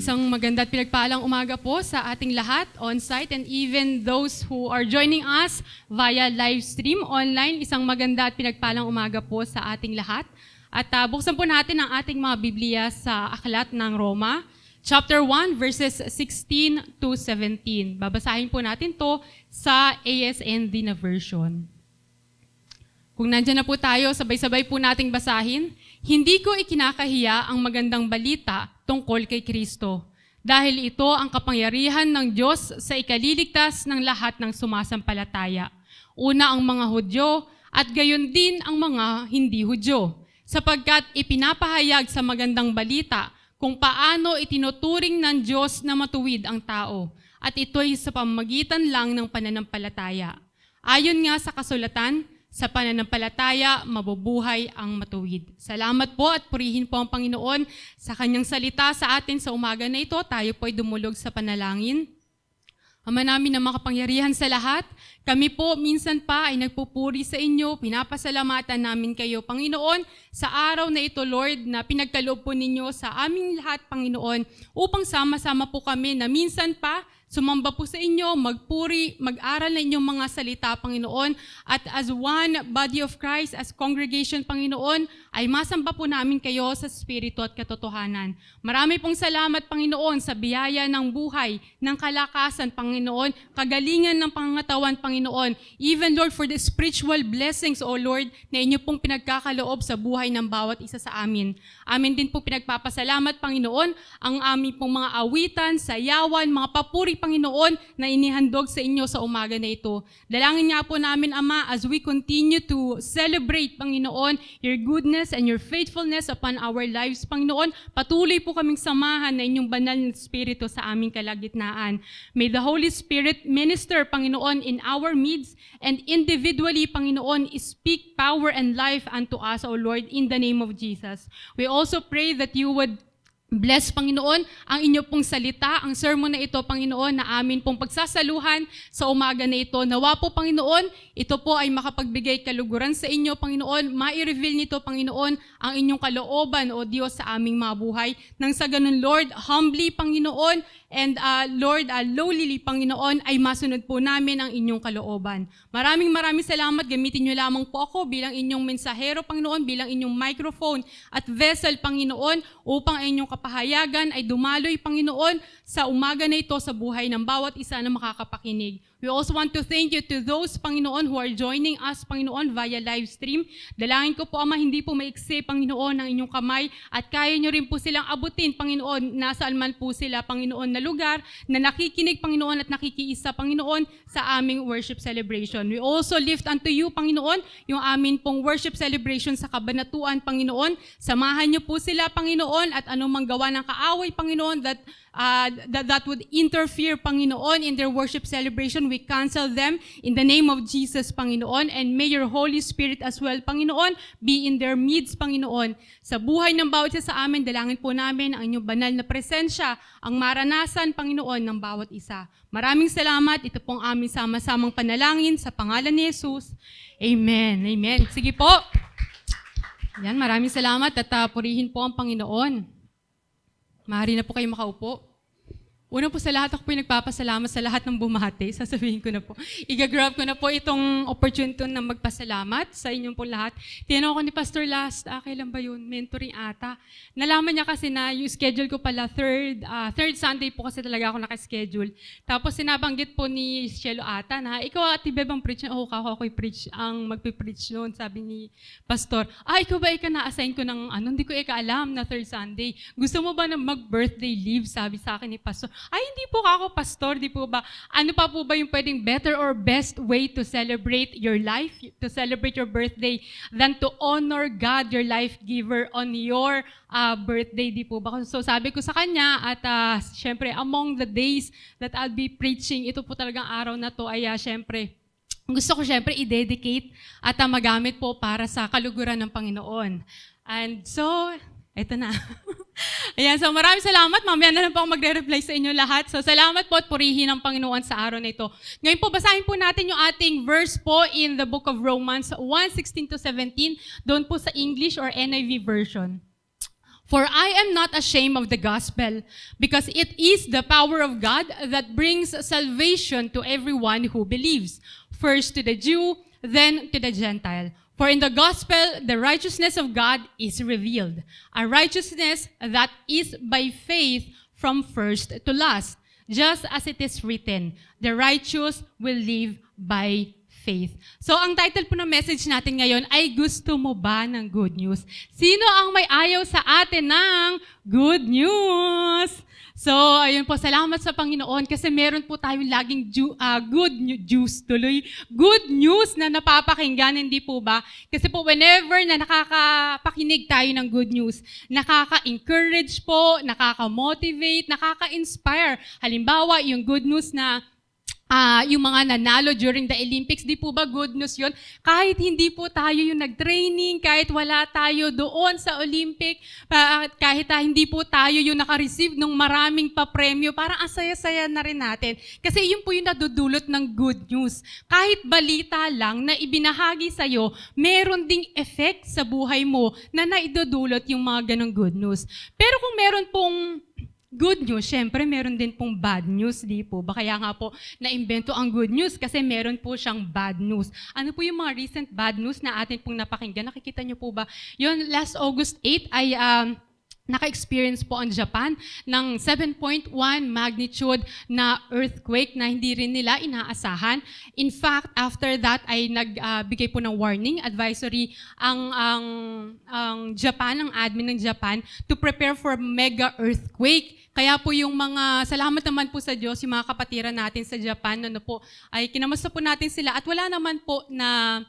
Isang maganda at pinagpalang umaga po sa ating lahat on-site and even those who are joining us via live stream online. Isang maganda at pinagpalang umaga po sa ating lahat. At buksan po natin ang ating mga Biblia sa Aklat ng Roma, chapter 1, verses 16 to 17. Babasahin po natin to sa ASND na version. Kung nandyan na po tayo, sabay-sabay po nating basahin. Hindi ko ikinakahiya ang magandang balita tungkol kay Kristo, dahil ito ang kapangyarihan ng Diyos sa ikaliligtas ng lahat ng sumasampalataya. Una ang mga Hudyo at gayon din ang mga hindi Hudyo, sapagkat ipinapahayag sa magandang balita kung paano itinuturing ng Diyos na matuwid ang tao, at ito'y sa pamamagitan lang ng pananampalataya. Ayon nga sa kasulatan, sa pananampalataya, mabubuhay ang matuwid. Salamat po at purihin po ang Panginoon sa kanyang salita sa atin sa umaga na ito. Tayo po ay dumulog sa panalangin. Ama namin na makapangyarihan sa lahat, kami po minsan pa ay nagpupuri sa inyo, pinapasalamatan namin kayo, Panginoon, sa araw na ito, Lord, na pinagkaloob po ninyo sa aming lahat, Panginoon, upang sama-sama po kami na minsan pa sumamba po sa inyo, magpuri, mag-aral na inyong mga salita, Panginoon, at as one body of Christ, as congregation, Panginoon, ay masamba po namin kayo sa Espiritu at katotohanan. Marami pong salamat, Panginoon, sa biyaya ng buhay, ng kalakasan, Panginoon, kagalingan ng pangangatawan, Panginoon, even, Lord, for the spiritual blessings, O Lord, na inyo pong pinagkakaloob sa buhay ng bawat isa sa amin. Amin din po pinagpapasalamat, Panginoon, ang aming pong mga awitan, sayawan, mga papuri, Panginoon, na inihandog sa inyo sa umaga na ito. Dalangin nga po namin, Ama, as we continue to celebrate, Panginoon, your goodness and your faithfulness upon our lives, Panginoon, patuloy po kaming samahan na inyong banal na Espiritu sa aming kalagitnaan. May the Holy Spirit minister, Panginoon, in our midst, and individually, Panginoon, speak power and life unto us, O Lord, in the name of Jesus. We also pray that you would bless, Panginoon, ang inyo pong salita, ang sermon na ito, Panginoon, na amin pong pagsasaluhan sa umaga na ito. Nawa po, Panginoon, ito po ay makapagbigay kaluguran sa inyo, Panginoon. Ma-reveal nito, Panginoon, ang inyong kalooban, O Diyos, sa aming mga buhay. Nang sa ganun, Lord, humbly, Panginoon, and Lord, lowly, Panginoon, ay masunod po namin ang inyong kalooban. Maraming salamat. Gamitin niyo lamang po ako bilang inyong mensahero, Panginoon, bilang inyong microphone at vessel, Panginoon, upang ang inyong kapahayagan ay dumaloy, Panginoon, sa umaga na ito sa buhay ng bawat isa na makakapakinig. We also want to thank you to those, Panginoon, who are joining us, Panginoon, via live stream. Dalangin ko po, Ama, hindi po maiksi, Panginoon, ang inyong kamay at kaya nyo rin po silang abutin, Panginoon, nasaan man po sila, Panginoon, na lugar na nakikinig, Panginoon, at nakikiisa, Panginoon, sa aming worship celebration. We also lift unto you, Panginoon, yung amin pong worship celebration sa kabanatuan, Panginoon. Samahan nyo po sila, Panginoon, at anumang gawa ng kaaway, Panginoon, that would interfere, Panginoon, in their worship celebration. We cancel them in the name of Jesus, Panginoon, and may your Holy Spirit as well, Panginoon, be in their midst, Panginoon. Sa buhay ng bawat isa sa amin, dalangin po namin ang inyong banal na presensya, ang maranasan, Panginoon, ng bawat isa. Maraming salamat. Ito pong aming sama-samang panalangin sa pangalan ni Jesus. Amen. Amen. Sige po. Yan, maraming salamat at purihin po ang Panginoon. Maaari na po kayo makaupo. Una po sa lahat, ako po yung nagpapasalamat sa lahat ng bumati. Sasabihin ko na po. Igagrab ko na po itong opportunity na magpasalamat sa inyong po lahat. Tinanong ko ni Pastor last, kailan ba yun? Mentoring ata. Nalaman niya kasi na yung schedule ko pala, third Sunday po kasi talaga ako nakaschedule. Tapos sinabanggit po ni Cielo ata na, ikaw Ate Beb ang preach. Ako'y preach, ang magpipreach noon, sabi ni Pastor. Ikaw ba na-assign ko ng hindi ko alam na third Sunday. Gusto mo ba na mag-birthday leave? Sabi sa akin ni Pastor. Hindi po ako pastor, di po ba? Ano pa po ba yung pwedeng better or best way to celebrate your life, to celebrate your birthday, than to honor God, your life giver, on your birthday, di po ba? So sabi ko sa kanya, at syempre, among the days that I'll be preaching, ito po talagang araw na to ay syempre, gusto ko syempre i-dedicate at magamit po para sa kaluguran ng Panginoon. And so, eto na. Ayan, so maraming salamat. Mamaya na lang po ako magre-reply sa inyo lahat. So salamat po at purihin ng Panginoon sa araw na ito. Ngayon po, basahin po natin yung ating verse po in the book of Romans 1:16-17, doon po sa English or NIV version. For I am not ashamed of the gospel, because it is the power of God that brings salvation to everyone who believes, first to the Jew, then to the Gentile. For in the gospel, the righteousness of God is revealed, a righteousness that is by faith from first to last, just as it is written, the righteous will live by faith. So, ang title po ng message natin ngayon ay Gusto Mo Ba ng Good News? Sino ang may ayaw sa atin ng good news? So, ayun po, salamat sa Panginoon kasi meron po tayong laging good news na napapakinggan, hindi po ba? Kasi po, whenever na nakakapakinig tayo ng good news, nakaka-encourage po, nakaka-motivate, nakaka-inspire. Halimbawa, yung good news na yung mga nanalo during the Olympics, di po ba good news yun? Kahit hindi po tayo yung nag-training, kahit wala tayo doon sa Olympic, kahit hindi po tayo yung naka-receive ng maraming papremyo, parang asaya-saya na rin natin. Kasi yun po yung nadudulot ng good news. Kahit balita lang na ibinahagi sa'yo, meron ding effect sa buhay mo na naidudulot yung mga ganong good news. Pero kung meron pong good news, syempre meron din pong bad news, di po ba? Kaya nga po naimbento ang good news kasi meron po siyang bad news. Ano po yung mga recent bad news na atin pong napakinggan? Nakikita niyo po ba? Yun, last August 8 ay naka-experience po ang Japan ng 7.1 magnitude na earthquake na hindi rin nila inaasahan. In fact, after that ay nagbigay po ng warning, advisory ang Japan, ang admin ng Japan, to prepare for mega earthquake. Kaya po yung salamat naman po sa Diyos, yung mga kapatiran natin sa Japan, ay kinamusta po natin sila at wala naman po na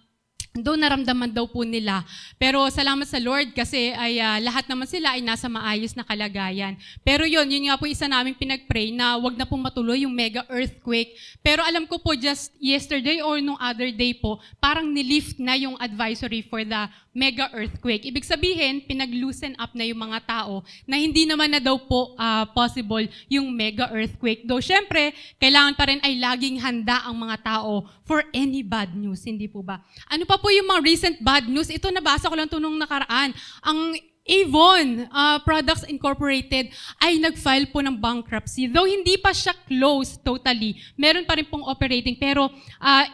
doon naramdaman daw po nila. Pero salamat sa Lord kasi ay lahat naman sila ay nasa maayos na kalagayan. Pero yun nga po isa naming pinag-pray na wag na pong matuloy yung mega earthquake. Pero alam ko po just yesterday or nung other day po, parang nilift na yung advisory for the mega earthquake. Ibig sabihin, pinag-loosen up na yung mga tao na hindi naman na daw po possible yung mega earthquake. Though syempre, kailangan pa rin ay laging handa ang mga tao for any bad news, hindi po ba? Ano pa po yung mga recent bad news? Ito nabasa ko lang ito nung nakaraan. Ang Avon Products Incorporated ay nag-file po ng bankruptcy. Though hindi pa siya closed totally, meron pa rin pong operating. Pero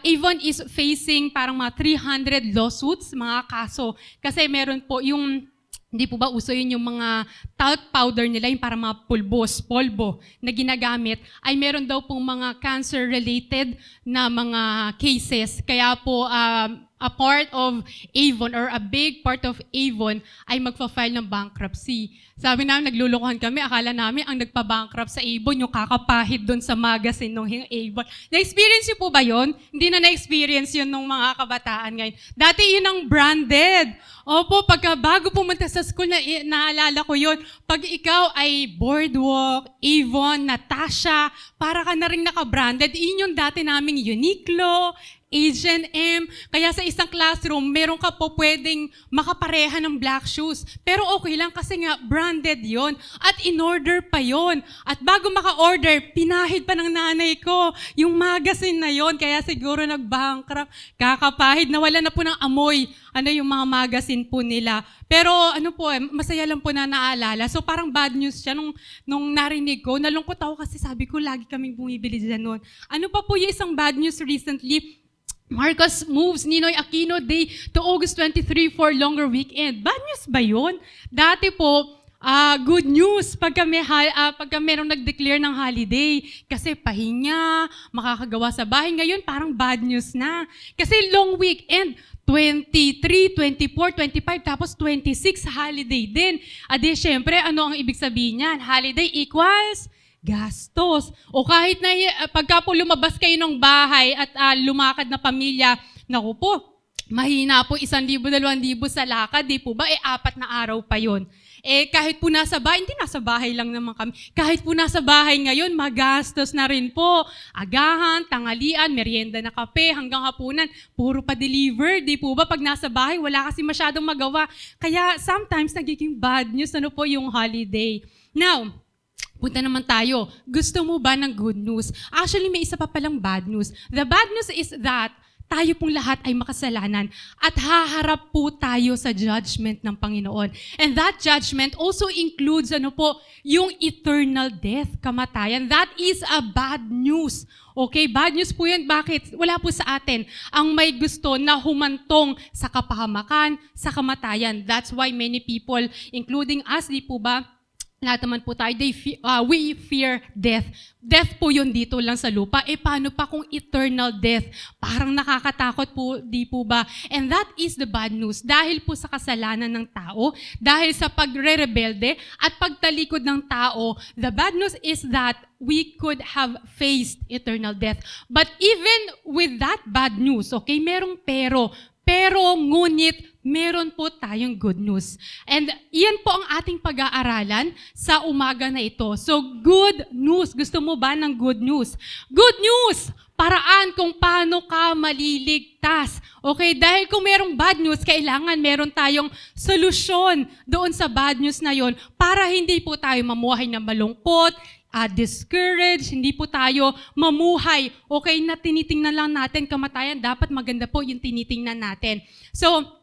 Avon is facing parang mga 300 lawsuits, mga kaso. Kasi meron po yung hindi po ba uso yun yung mga talc powder nila, yung para mga polbo na ginagamit, ay meron daw pong mga cancer-related na mga cases. Kaya po, a part of Avon or a big part of Avon ay magpa-file ng bankruptcy. Sabi namin, naglulukuhan kami, akala namin ang nagpa-bankrupt sa Avon, yung kakapahid doon sa magazine ng Avon. Na-experience niyo po ba yun? Hindi na na-experience yun ng mga kabataan ngayon. Dati yun ang branded. Opo, bago pumunta sa school, naalala ko yun. Pag ikaw ay Boardwalk, Avon, Natasha, para ka na rin naka-branded. Yun yung dati naming Uniqlo, H&M. Kaya sa isang classroom, meron ka po pwedeng makapareha ng black shoes. Pero okay lang kasi nga branded yon at in-order pa yon. At bago maka-order, pinahid pa ng nanay ko yung magazine na yon. Kaya siguro nag-bankrupt, kakapahid, nawala na po ng amoy yung mga magazine po nila. Pero masaya lang po na naalala. So parang bad news siya nung narinig ko. Nalungkot ako kasi sabi ko, lagi kaming bumibili dyan noon. Ano pa po yung isang bad news recently? Marcos moves Ninoy Aquino Day to August 23 for longer weekend. Bad news ba yun? Dati po, good news pagka merong nag-declare ng holiday. Kasi pahinga, makakagawa sa bahay. Ngayon, parang bad news na. Kasi long weekend, 23, 24, 25, tapos 26 holiday din. Adi, syempre, ano ang ibig sabihin niyan? Holiday equals gastos. O kahit na pagka po lumabas kayo ng bahay at lumakad na pamilya, naku po, mahina po 1,000, 2,000 sa lakad, di po ba? 4 na araw pa yon. Kahit po nasa bahay, hindi nasa bahay lang naman kami. Kahit po nasa bahay ngayon, magastos na rin po. Agahan, tanghalian, merienda na kape, hanggang hapunan, puro pa-deliver, di po ba? Pag nasa bahay, wala kasi masyadong magawa. Kaya sometimes nagiging bad news, yung holiday. Now, punta naman tayo. Gusto mo ba ng good news? Actually, may isa pa palang bad news. The bad news is that tayo pong lahat ay makasalanan at haharap po tayo sa judgment ng Panginoon. And that judgment also includes yung eternal death, kamatayan. That is a bad news. Okay, bad news po yun. Bakit? Wala po sa atin ang may gusto na humantong sa kapahamakan, sa kamatayan. That's why many people, including us, di po ba, lahat naman po tayo, we fear death. Death po yun dito lang sa lupa. Paano pa kung eternal death? Parang nakakatakot po, di po ba? And that is the bad news. Dahil po sa kasalanan ng tao, dahil sa pagre-rebelde at pagtalikod ng tao, the bad news is that we could have faced eternal death. But even with that bad news, okay, merong pero ngunit, meron po tayong good news. And iyan po ang ating pag-aaralan sa umaga na ito. So, good news. Gusto mo ba ng good news? Good news! Paraan kung paano ka maliligtas. Okay? Dahil kung merong bad news, kailangan meron tayong solusyon doon sa bad news na yon para hindi po tayo mamuhay na malungkot, discouraged, hindi po tayo mamuhay. Okay, na tinitingnan lang natin kamatayan, dapat maganda po yung tinitingnan natin. So,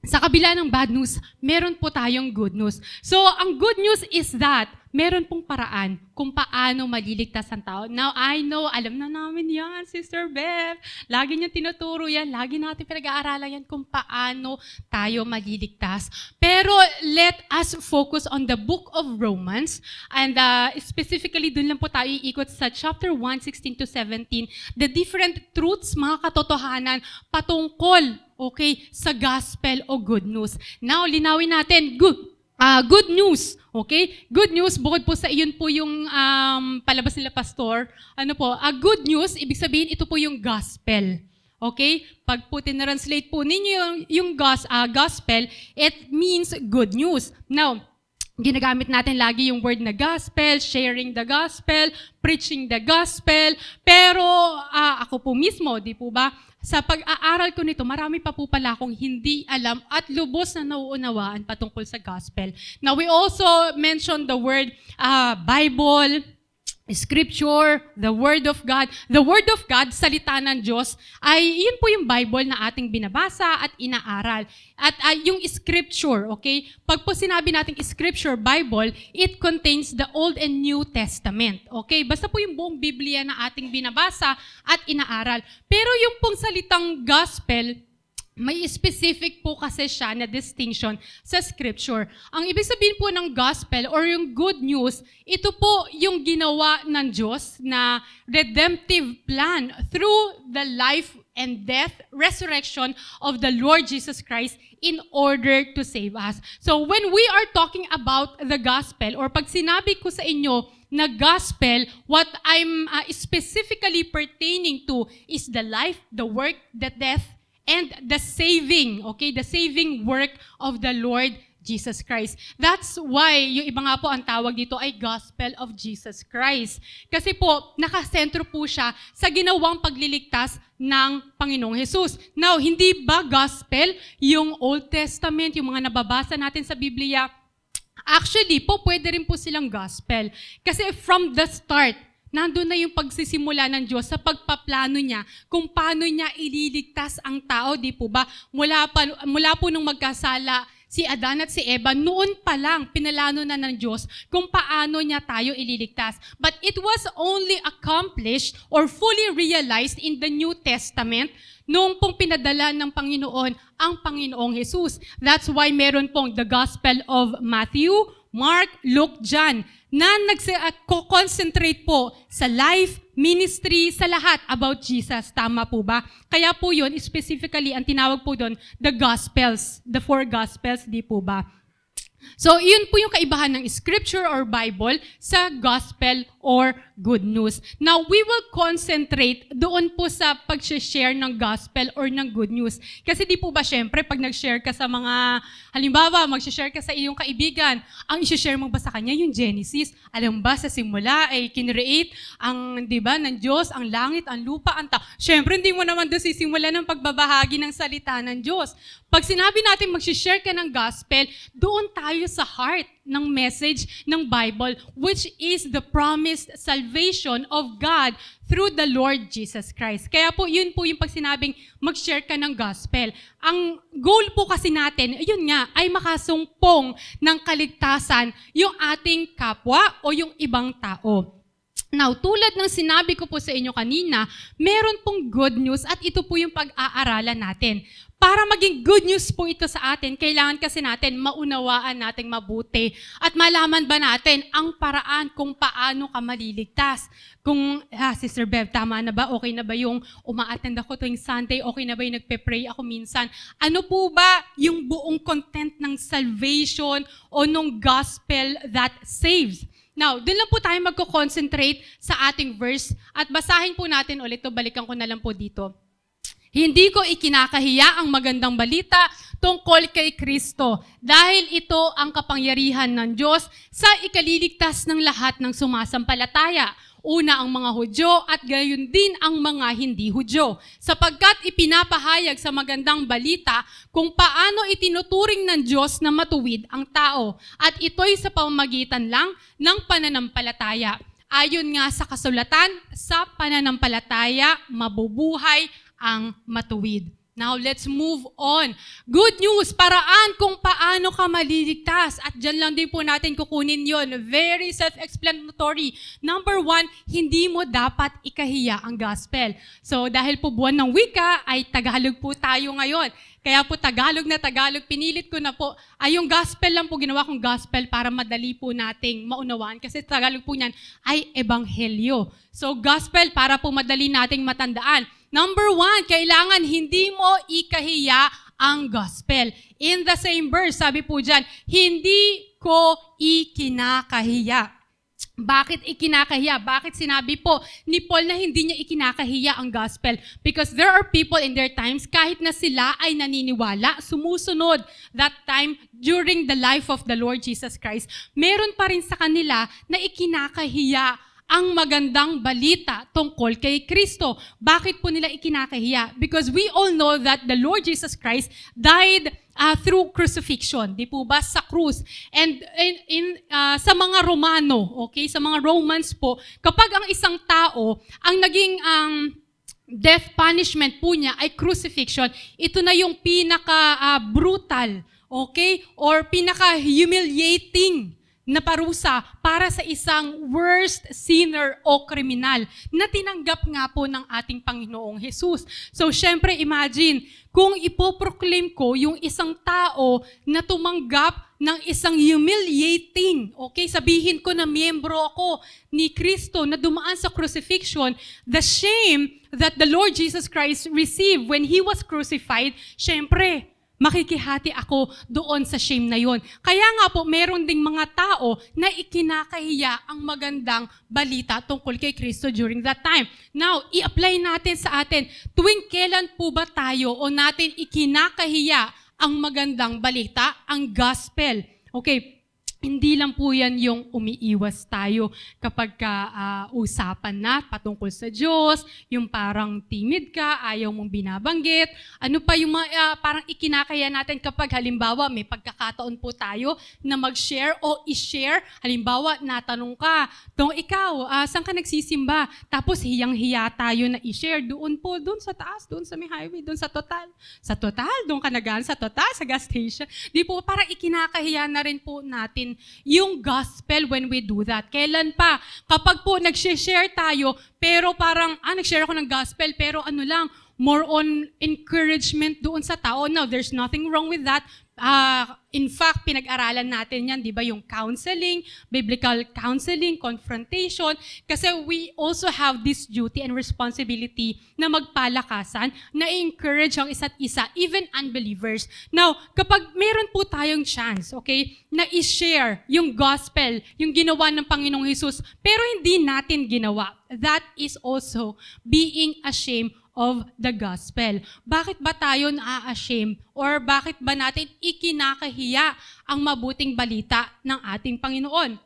sa kabila ng bad news, meron po tayong good news. So, ang good news is that meron pong paraan kung paano maliligtas ang tao. Now, I know, alam na namin yan, Sister Beth. Lagi niyo tinuturo yan, lagi natin pinag-aaralan yan kung paano tayo maliligtas. Pero let us focus on the book of Romans. And specifically, dun lang po tayo iikot sa chapter 1, 16 to 17. The different truths, mga katotohanan, patungkol, okay, sa gospel o good news. Now, linawin natin, good news, okay? Good news, bukod po sa iyon po yung palabas nila pastor, good news, ibig sabihin ito po yung gospel. Okay? Pag po tinranslate po ninyo yung gospel, it means good news. Now, ginagamit natin lagi yung word na gospel, sharing the gospel, preaching the gospel, pero ako po mismo, di po ba, sa pag-aaral ko nito, marami pa po pala akong hindi alam at lubos na nauunawaan patungkol sa gospel. Now, we also mentioned the word Bible, Scripture, the Word of God. The Word of God, salita ng Diyos, ay yun po yung Bible na ating binabasa at inaaral. At yung Scripture, okay? Pag po sinabi nating Scripture, Bible, it contains the Old and New Testament. Okay? Basta po yung buong Biblia na ating binabasa at inaaral. Pero yung pong salitang gospel, may specific po kasi siya na distinction sa Scripture. Ang ibig sabihin po ng gospel or yung good news, ito po yung ginawa ng Diyos na redemptive plan through the life and death, resurrection of the Lord Jesus Christ in order to save us. So when we are talking about the gospel, or pag sinabi ko sa inyo na gospel, what I'm specifically pertaining to is the life, the work, the death, and the saving, okay, the saving work of the Lord Jesus Christ. That's why yung iba nga po ang tawag dito ay Gospel of Jesus Christ. Kasi po, nakasentro po siya sa ginawang pagliligtas ng Panginoong Jesus. Now, hindi ba gospel yung Old Testament, yung mga nababasa natin sa Biblia? Actually po, pwede rin po silang gospel. Kasi from the start, nandun na yung pagsisimula ng Diyos sa pagpaplano niya kung paano niya ililigtas ang tao, di po ba? Mula po nung magkasala si Adan at si Eva, noon pa lang pinalano na ng Diyos kung paano niya tayo ililigtas. But it was only accomplished or fully realized in the New Testament noong pong pinadala ng Panginoon ang Panginoong Jesus. That's why meron pong the Gospel of Matthew, Mark, Luke, John, na nagko-concentrate po sa life, ministry, sa lahat about Jesus. Tama po ba? Kaya po yun, specifically, ang tinawag po doon, the Gospels, the 4 Gospels, di po ba? So, yun po yung kaibahan ng Scripture or Bible sa Gospel or good news. Now, we will concentrate doon po sa pag-share ng gospel or ng good news. Kasi di po ba syempre, pag nag-share ka sa mga, halimbawa, mag-share ka sa iyong kaibigan, ang i-share mo ba sa kanya yung Genesis? Alam ba, sa simula ay kinreate ang, di ba, ng Diyos, ang langit, ang lupa, ang tao. Syempre, hindi mo naman doon sisimula ng pagbabahagi ng salita ng Diyos. Pag sinabi natin mag-share ka ng gospel, doon tayo sa heart ng message ng Bible, which is the promised salvation of God through the Lord Jesus Christ. Kaya po, yun po yung pag sinabing mag-share ka ng gospel. Ang goal po kasi natin, yun nga, ay makasumpong ng kaligtasan yung ating kapwa o yung ibang tao. Now, tulad ng sinabi ko po sa inyo kanina, meron pong good news at ito po yung pag-aaralan natin. Para maging good news po ito sa atin, kailangan kasi natin maunawaan nating mabuti at malaman ba natin ang paraan kung paano ka maliligtas. Kung, Sister Bev, tama na ba? Okay na ba yung uma-attend ako tuwing Sunday? Okay na ba yung nagpe-pray ako minsan? Ano po ba yung buong content ng salvation o nung gospel that saves? Now, doon lang po tayo magko-concentrate sa ating verse at basahin po natin ulit. Balikan ko na lang po dito. Hindi ko ikinakahiya ang magandang balita tungkol kay Kristo dahil ito ang kapangyarihan ng Diyos sa ikaliligtas ng lahat ng sumasampalataya. Una ang mga Hudyo at gayon din ang mga hindi Hudyo. Sapagkat ipinapahayag sa magandang balita kung paano itinuturing ng Diyos na matuwid ang tao. At ito'y sa pamamagitan lang ng pananampalataya. Ayon nga sa kasulatan, sa pananampalataya, mabubuhay ang matuwid. Now, let's move on. Good news, paraan kung paano ka maliligtas. At dyan lang din po natin kukunin yon. Very self-explanatory. Number 1, hindi mo dapat ikahiya ang gospel. So, dahil po buwan ng wika, ay Tagalog po tayo ngayon. Kaya po Tagalog na Tagalog, pinilit ko na po, ay yung gospel lang po, ginawa kong gospel para madali po nating maunawaan. Kasi Tagalog po niyan ay ebanghelyo. So, gospel para po madali nating matandaan. Number 1, kailangan hindi mo ikahiya ang gospel. In the same verse, sabi po dyan, hindi ko ikinakahiya. Bakit ikinakahiya? Bakit sinabi po ni Paul na hindi niya ikinakahiya ang gospel? Because there are people in their times, kahit na sila ay naniniwala, sumusunod that time during the life of the Lord Jesus Christ, meron pa rin sa kanila na ikinakahiya ang magandang balita tungkol kay Kristo. Bakit po nila ikinakahiya? Because we all know that the Lord Jesus Christ died through crucifixion. Di po ba? Sa krus. And sa mga Romano, okay? Sa mga Romans po, kapag ang isang tao, ang naging death punishment po niya ay crucifixion, ito na yung pinaka-brutal, okay? Or pinaka-humiliating na parusa para sa isang worst sinner o kriminal na tinanggap nga po ng ating Panginoong Jesus. So, syempre, imagine, kung ipoproclaim ko yung isang tao na tumanggap ng isang humiliating, okay, sabihin ko na miyembro ako ni Kristo na dumaan sa crucifixion, the shame that the Lord Jesus Christ received when He was crucified, syempre, makikihati ako doon sa shame na yon. Kaya nga po, meron ding mga tao na ikinakahiya ang magandang balita tungkol kay Kristo during that time. Now, i-apply natin sa atin, tuwing kailan po ba tayo o natin ikinakahiya ang magandang balita, ang gospel? Okay, hindi lang po yan yung umiiwas tayo kapag usapan na patungkol sa Diyos, yung parang timid ka, ayaw mong binabanggit. Ano pa yung parang ikinakaya natin kapag halimbawa may pagkakataon po tayo na mag-share o i-share. Halimbawa, natanong ka, ikaw, saan ka nagsisimba? Tapos hiyang-hiya tayo na i-share doon po, doon sa taas, doon sa may highway, doon sa Total. Sa Total, doon ka nagaan sa Total, sa gas station. Di po, parang ikinakahiya na rin po natin yung gospel when we do that. Kailan pa? Kapag po nag-share tayo, pero parang, nag-share ako ng gospel, pero ano lang, more on encouragement doon sa tao. Now, there's nothing wrong with that. In fact, pinag-aralan natin yan, di ba, yung counseling, biblical counseling, confrontation, kasi we also have this duty and responsibility na magpalakasan, na encourage ang isa't isa, even unbelievers. Now, kapag meron po tayong chance, okay, na i-share yung gospel, yung ginawa ng Panginoong Jesus, pero hindi natin ginawa, that is also being ashamed of the gospel. Bakit ba tayo na-ashamed? Or bakit ba natin ikinakahiya ang mabuting balita ng ating Panginoon?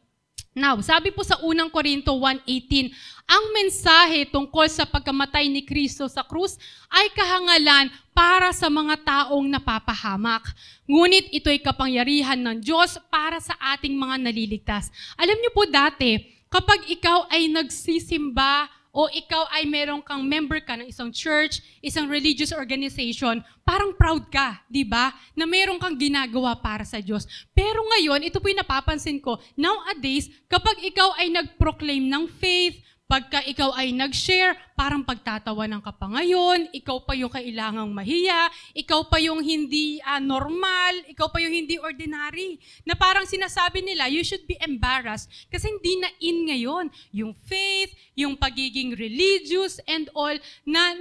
Now, sabi po sa unang Korinto 1:18, ang mensahe tungkol sa pagkamatay ni Kristo sa krus ay kahangalan para sa mga taong napapahamak. Ngunit ito'y kapangyarihan ng Diyos para sa ating mga naliligtas. Alam niyo po dati, kapag ikaw ay nagsisimba o ikaw ay meron kang member ka ng isang church, isang religious organization, parang proud ka, di ba? Na meron kang ginagawa para sa Diyos. Pero ngayon, ito po yung napapansin ko, nowadays, kapag ikaw ay nag-proclaim ng faith, pagka ikaw ay nag-share, parang pagtatawanan ka pa ngayon, ikaw pa yung kailangang mahiya, ikaw pa yung hindi normal, ikaw pa yung hindi ordinary. Na parang sinasabi nila, you should be embarrassed kasi hindi na in ngayon yung faith, yung pagiging religious and all, na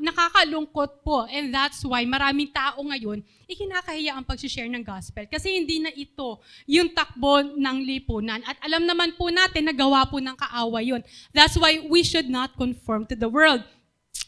nakakalungkot po. And that's why maraming tao ngayon, ikinakahiya ang pag-share ng gospel kasi hindi na ito yung takbo ng lipunan. At alam naman po natin, nagawa po ng kaaway yun. That's why we should not conform to the world.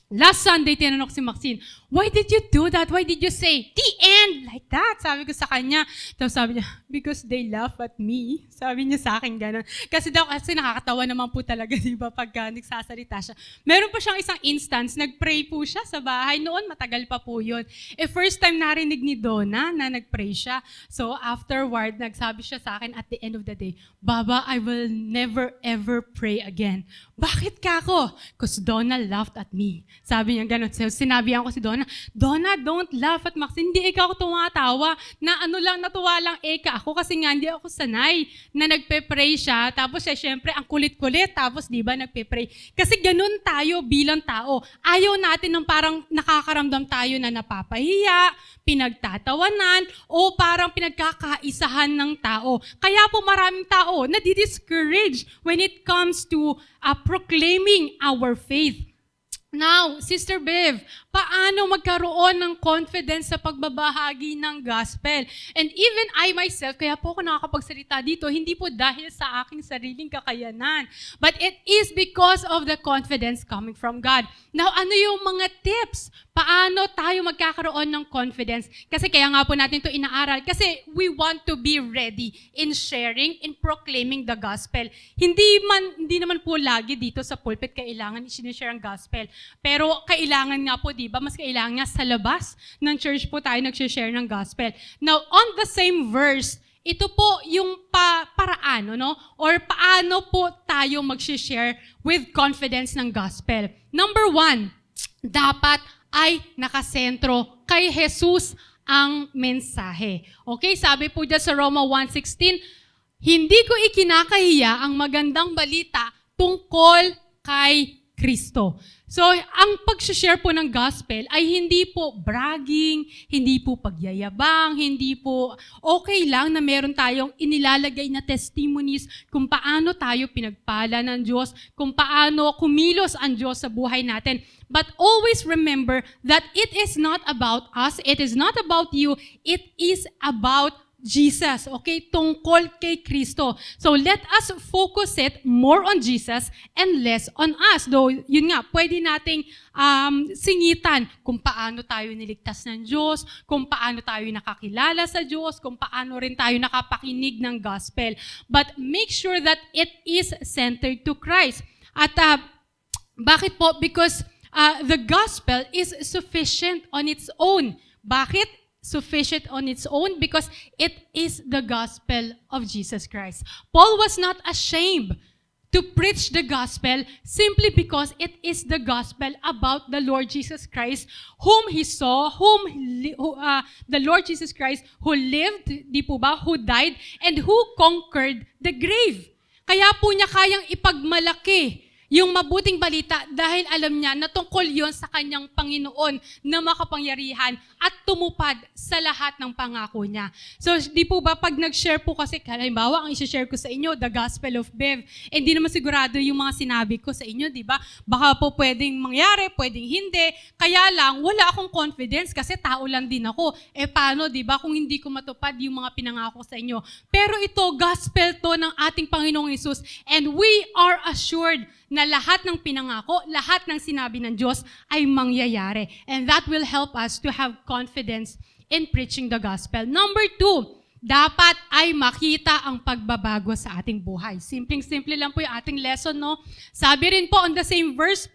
Last Sunday, tinanong si Maxine, why did you do that? Why did you say, the end? Like that. Sabi ko sa kanya. Tapos sabi niya, because they laugh at me. Sabi niya sa akin gano'n. Kasi nakakatawa naman po talaga, di ba, pagka nagsasalita siya. Meron pa siyang isang instance, nag-pray po siya sa bahay. Noon, matagal pa po yun. First time narinig ni Donna na nag-pray siya. So afterward, nagsabi siya sa akin at the end of the day, Baba, I will never ever pray again. Bakit ka ako? Because Donna laughed at me. Sabi niya gano'n. So, sinabihan ko si Donna, Donna, don't laugh at Max. Hindi ikaw tumatawa. Natuwa lang ako kasi nga hindi ako sanay na nagpe-pray siya. Tapos siya, syempre, ang kulit-kulit. Tapos, di ba, nagpe-pray. Kasi ganun tayo bilang tao. Ayaw natin ng parang nakakaramdam tayo na napapahiya, pinagtatawanan, o parang pinagkakaisahan ng tao. Kaya po maraming tao nadi-discourage when it comes to proclaiming our faith. Now, Sister Bev, paano magkaroon ng confidence sa pagbabahagi ng gospel? And even I myself, kaya po ako nakakapagsalita dito, hindi po dahil sa aking sariling kakayanan, but it is because of the confidence coming from God. Now, ano yung mga tips? Paano tayo magkakaroon ng confidence? Kasi kaya nga po natin ito inaaral. Kasi we want to be ready in sharing, in proclaiming the gospel. Hindi naman po lagi dito sa pulpit kailangan i-share ang gospel. Pero kailangan nga po, di ba? Mas kailangan nga sa labas ng church po tayo nag-share ng gospel. Now, on the same verse, ito po yung paraan, no? Or paano po tayo mag-share with confidence ng gospel. Number 1, dapat ay nakasentro kay Jesus ang mensahe. Okay, sabi po dyan sa Roma 1:16, hindi ko ikinakahiya ang magandang balita tungkol kay Kristo. So, ang pag-share po ng gospel ay hindi po bragging, hindi po pagyayabang, hindi po okay lang na meron tayong inilalagay na testimonies kung paano tayo pinagpala ng Diyos, kung paano kumilos ang Diyos sa buhay natin. But always remember that it is not about us, it is not about you, it is about Jesus, okay? Tungkol kay Kristo. So, let us focus it more on Jesus and less on us. Though, yun nga, pwede nating singitan kung paano tayo niligtas ng Diyos, kung paano tayo nakakilala sa Diyos, kung paano rin tayo nakapakinig ng gospel. But make sure that it is centered to Christ. At bakit po? Because the gospel is sufficient on its own. Bakit? Sufficient on its own because it is the gospel of Jesus Christ. Paul was not ashamed to preach the gospel simply because it is the gospel about the Lord Jesus Christ whom he saw, the Lord Jesus Christ who lived, di po ba, who died, and who conquered the grave. Kaya po niya kayang ipagmalaki Yung mabuting balita dahil alam niya na tungkol yon sa kanyang Panginoon na makapangyarihan at tumupad sa lahat ng pangako niya. So, di po ba pag nag-share po kasi, halimbawa, ang isi-share ko sa inyo, the Gospel of Bev, hindi naman sigurado yung mga sinabi ko sa inyo, di ba? Baka po pwedeng mangyari, pwedeng hindi. Kaya lang, wala akong confidence kasi tao lang din ako. Paano, di ba, kung hindi ko matupad yung mga pinangako sa inyo? Pero ito, gospel to ng ating Panginoong Hesus, and we are assured na lahat ng pinangako, lahat ng sinabi ng Diyos ay mangyayari. And that will help us to have confidence in preaching the gospel. Number 2, dapat ay makita ang pagbabago sa ating buhay. Simpleng-simple lang po yung ating lesson, no? Sabi rin po on the same verse,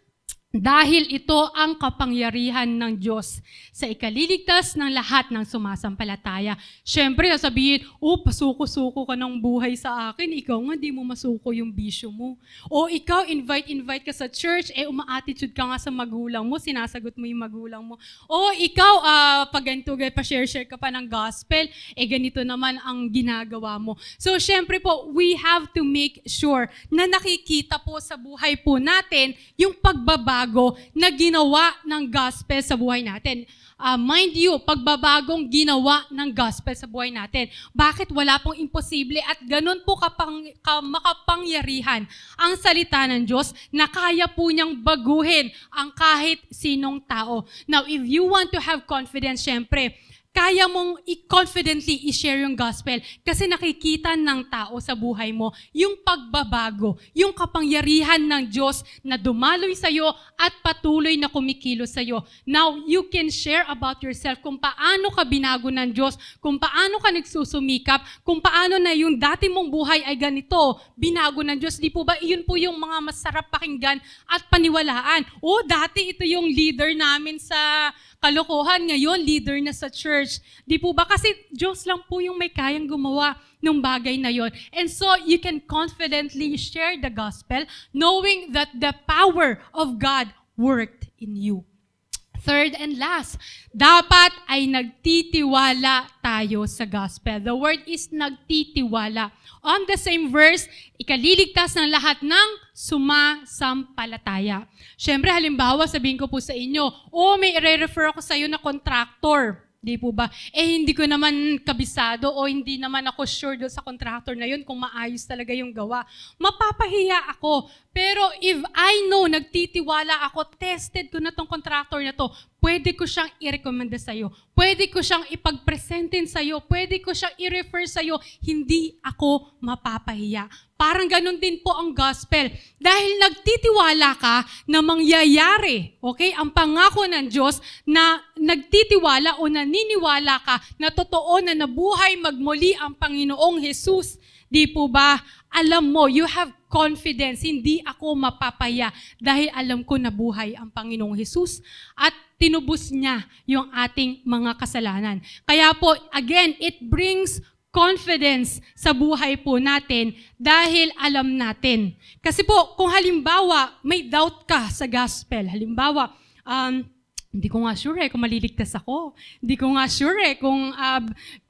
dahil ito ang kapangyarihan ng Diyos sa ikaliligtas ng lahat ng sumasampalataya. Siyempre, sasabihin, pasuko-suko ka ng buhay sa akin. Ikaw nga, di mo masuko yung bisyo mo. O ikaw, invite ka sa church, uma-attitude ka nga sa magulang mo, sinasagot mo yung magulang mo. O ikaw, pag ganito, pa-share ka pa ng gospel, ganito naman ang ginagawa mo. So, siyempre po, we have to make sure na nakikita po sa buhay po natin yung pagbabago na ginawa ng gospel sa buhay natin. Mind you, pagbabagong ginawa ng gospel sa buhay natin. Bakit wala pong imposible at ganun po makapangyarihan ang salita ng Diyos na kaya po niyang baguhin ang kahit sinong tao. Now, if you want to have confidence, syempre, kaya mong confidently i-share yung gospel kasi nakikita ng tao sa buhay mo yung pagbabago, yung kapangyarihan ng Diyos na dumaloy sa'yo at patuloy na kumikilos sa'yo. Now, you can share about yourself kung paano ka binago ng Diyos, kung paano ka nagsusumikap, kung paano na yung dati mong buhay ay ganito, binago ng Diyos. Di po ba, iyon po yung mga masarap pakinggan at paniwalaan. Dati ito yung leader namin sa kalokohan, ngayon leader na sa church. Di po ba? Kasi Diyos lang po yung may kayang gumawa ng bagay na yon. And so, you can confidently share the gospel knowing that the power of God worked in you. Third and last, dapat ay nagtitiwala tayo sa gospel. The word is nagtitiwala. On the same verse, ikaliligtas ng lahat ng sumasampalataya. Siyempre, halimbawa, sabihin ko po sa inyo, may i-refer ako sa iyo na contractor. Di po ba? Hindi ko naman kabisado o hindi naman ako sure doon sa contractor na yun kung maayos talaga yung gawa. Mapapahiya ako. Pero if I know, nagtitiwala ako, tested ko na tong contractor na to, pwede ko siyang i-recommenda sa'yo. Pwede ko siyang ipag-presentin sa'yo. Pwede ko siyang i-refer sa'yo. Hindi ako mapapahiya. Parang ganun din po ang gospel. Dahil nagtitiwala ka na mangyayari, okay? Ang pangako ng Diyos na nagtitiwala o naniniwala ka na totoo na nabuhay magmuli ang Panginoong Hesus. Di po ba? Alam mo, you have confidence. Hindi ako mapapahiya dahil alam ko na buhay ang Panginoong Hesus at tinubos niya yung ating mga kasalanan. Kaya po, again, it brings confidence sa buhay po natin dahil alam natin. Kasi po, kung halimbawa may doubt ka sa gospel, halimbawa, hindi ko nga sure kung maliligtas ako. Hindi ko nga sure kung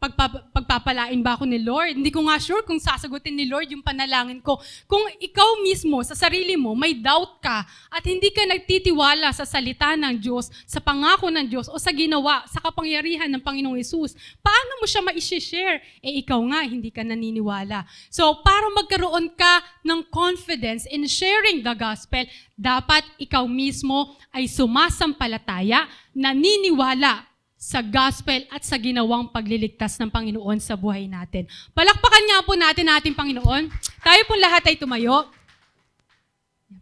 pagpapalain ba ako ni Lord. Hindi ko nga sure kung sasagutin ni Lord yung panalangin ko. Kung ikaw mismo, sa sarili mo, may doubt ka at hindi ka nagtitiwala sa salita ng Diyos, sa pangako ng Diyos o sa ginawa, sa kapangyarihan ng Panginoong Hesus, paano mo siya ma-share? Ikaw nga, hindi ka naniniwala. So, para magkaroon ka ng confidence in sharing the gospel, dapat ikaw mismo ay sumasampalataya, naniniwala sa gospel at sa ginawang pagliligtas ng Panginoon sa buhay natin. Palakpakan nga po natin ating Panginoon. Tayo po lahat ay tumayo.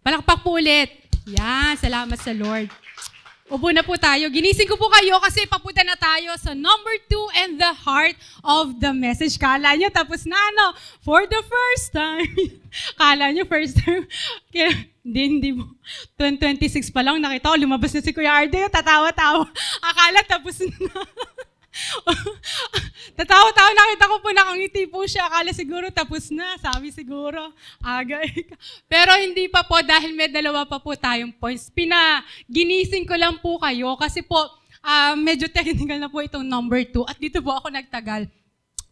Palakpak po ulit. Yan, salamat sa Lord. Upo na po tayo. Ginising ko po kayo kasi papunta na tayo sa number 2 and the heart of the message. Kala nyo tapos na, no? For the first time. Kala nyo first time. Hindi mo. 2026 pa lang nakita ko, lumabas na si Kuya Arde, tatawa-tawa. Akala tapos na. Tatawa-tawa, nakita ko po nakangiti po siya. Akala siguro tapos na. Sabi siguro, aga. Pero hindi pa po dahil may dalawa pa po tayong points. Ginising ko lang po kayo kasi po medyo technical na po itong number 2 at dito po ako nagtagal.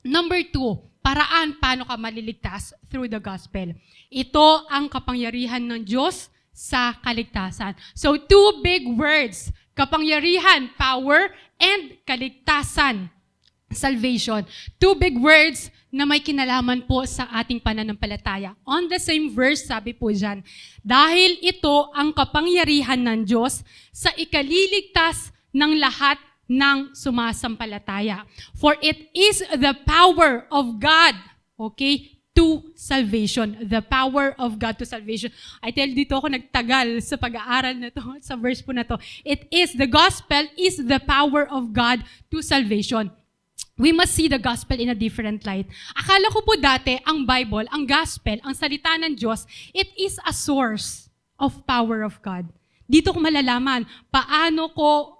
Number 2, paraan paano ka maliligtas through the gospel. Ito ang kapangyarihan ng Diyos sa kaligtasan. So, two big words, kapangyarihan, power, and kaligtasan, salvation. Two big words na may kinalaman po sa ating pananampalataya. On the same verse, sabi po dyan, dahil ito ang kapangyarihan ng Diyos sa ikaliligtas ng lahat ng sumasampalataya. For it is the power of God, okay, to salvation. The power of God to salvation. I tell dito ako nagtagal sa pag-aaral na to, sa verse po na to. It is, the gospel is the power of God to salvation. We must see the gospel in a different light. Akala ko po dati, ang Bible, ang gospel, ang salita ng Diyos, it is a source of power of God. Dito ko malalaman, paano ko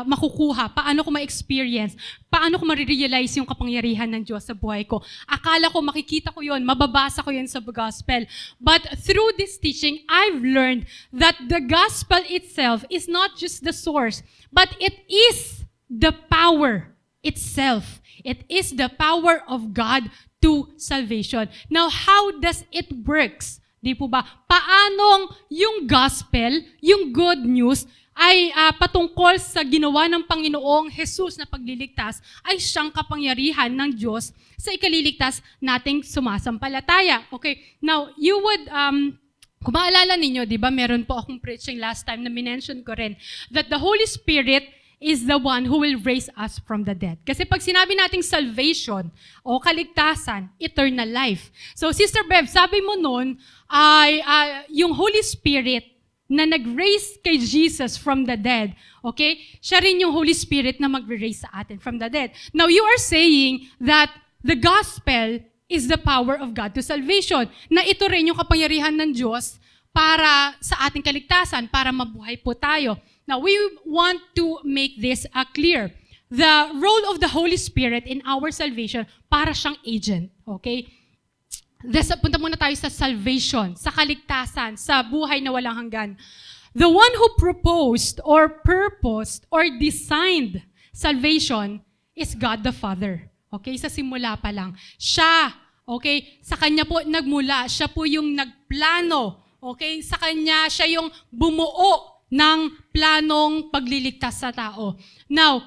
makukuha, paano ko ma-experience, paano ko ma-realize yung kapangyarihan ng Diyos sa buhay ko. Akala ko makikita ko yun, mababasa ko yun sa gospel. But through this teaching, I've learned that the gospel itself is not just the source, but it is the power itself. It is the power of God to salvation. Now, how does it works? Di po ba? Paanong yung gospel, yung good news, ay patungkol sa ginawa ng Panginoong Jesus na pagliligtas, ay siyang kapangyarihan ng Diyos sa ikaliligtas nating sumasampalataya. Okay, now, you would, kung maalala ninyo, di ba, meron po akong preaching last time na minention ko rin, that the Holy Spirit is the one who will raise us from the dead. Kasi pag sinabi nating salvation o kaligtasan, eternal life. So, Sister Bev, sabi mo nun, ay yung Holy Spirit na nag-raise kay Jesus from the dead, okay? Siya rin yung Holy Spirit na mag-raise sa atin from the dead. Now, you are saying that the gospel is the power of God to salvation. Na ito rin yung kapangyarihan ng Diyos para sa ating kaligtasan, para mabuhay po tayo. Now, we want to make this clear. The role of the Holy Spirit in our salvation, para siyang agent. Okay? Punta muna tayo sa salvation, sa kaligtasan, sa buhay na walang hanggan. The one who proposed or purposed or designed salvation is God the Father. Okay? Sa simula pa lang. Siya, okay? Sa Kanya po nagmula. Siya po yung nagplano. Okay? Sa Kanya, siya yung bumuo ng planong pagliligtas sa tao. Now,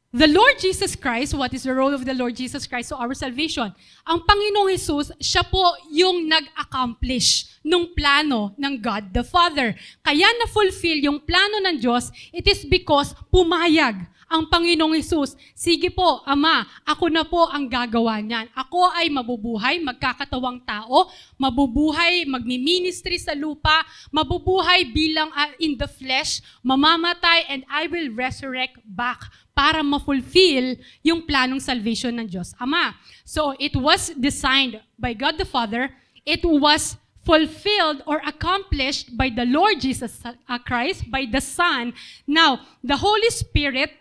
the Lord Jesus Christ, what is the role of the Lord Jesus Christ to our salvation? Ang Panginoong Jesus, siya po yung nag-accomplish nung plano ng God the Father. Kaya na-fulfill yung plano ng Diyos, it is because pumayag ang Panginoong Jesus. Sige po, Ama, ako na po ang gagawa niyan. Ako ay mabubuhay, magkakatawang tao, mabubuhay, magmi-ministry sa lupa, mabubuhay bilang in the flesh, mamamatay, and I will resurrect back para ma-fulfill yung planong salvation ng Diyos Ama. So, it was designed by God the Father. It was fulfilled or accomplished by the Lord Jesus Christ, by the Son. Now, the Holy Spirit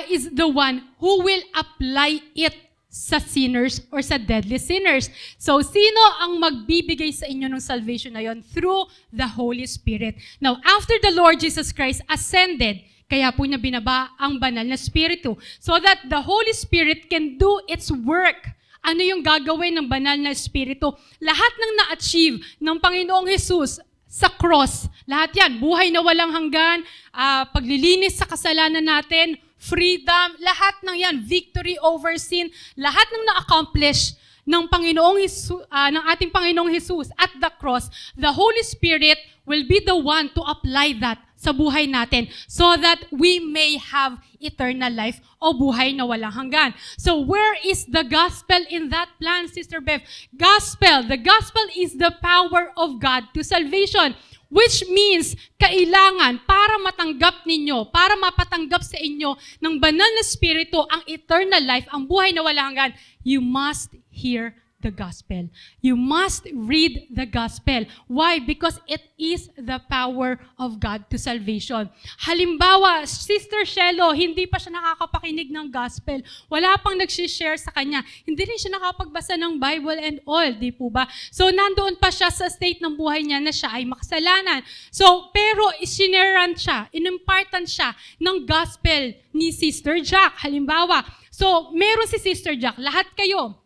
is the one who will apply it sa sinners or sa deadly sinners. So, sino ang magbibigay sa inyo ng salvation na yon? Through the Holy Spirit. Now, after the Lord Jesus Christ ascended, kaya po niya binaba ang banal na Espiritu so that the Holy Spirit can do its work. Ano yung gagawin ng banal na Espiritu? Lahat ng na-achieve ng Panginoong Jesus sa cross, lahat yan, buhay na walang hanggan, paglilinis sa kasalanan natin, freedom, lahat ng yan, victory over sin, lahat ng na-accomplish ng ng ating Panginoong Jesus at the cross, the Holy Spirit will be the one to apply that sa buhay natin so that we may have eternal life o buhay na walang hanggan. So where is the gospel in that plan, Sister Bev? The gospel is the power of God to salvation. Which means, kailangan para matanggap ninyo, para mapatanggap sa inyo ng banal na Espiritu ang eternal life, ang buhay na walang hanggan, you must hear the gospel. You must read the gospel. Why? Because it is the power of God to salvation. Halimbawa, Sister Shelo, hindi pa siya nakakapakinig ng gospel. Wala pang nagsishare sa kanya. Hindi rin siya nakapagbasa ng Bible and all, di po ba? So, nandoon pa siya sa state ng buhay niya na siya ay makasalanan. So, pero isineran siya, inimpartan siya ng gospel ni Sister Jack. Halimbawa, so, meron si Sister Jack, lahat kayo,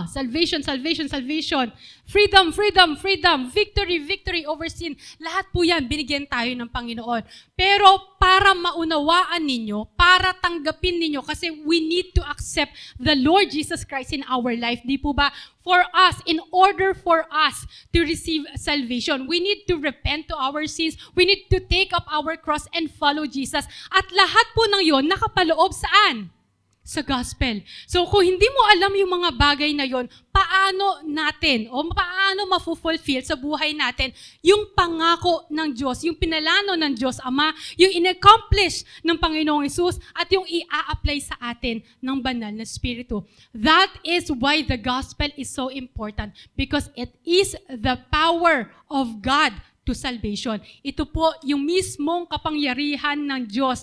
Salvation, salvation, salvation. Freedom, freedom, freedom. Victory, victory over sin. Lahat po yan, binigyan tayo ng Panginoon. Pero para maunawaan ninyo, para tanggapin ninyo, kasi we need to accept the Lord Jesus Christ in our life. Di po ba? For us, in order for us to receive salvation, we need to repent to our sins. We need to take up our cross and follow Jesus. At lahat po ng yon nakapaloob saan? Sa gospel. So kung hindi mo alam yung mga bagay na yon, paano natin o paano mafu-fulfill sa buhay natin yung pangako ng Diyos, yung pinalano ng Diyos Ama, yung in-accomplish ng Panginoong Hesus at yung i-a-apply sa atin ng banal na Espiritu. That is why the gospel is so important, because it is the power of God to salvation. Ito po yung mismong kapangyarihan ng Diyos.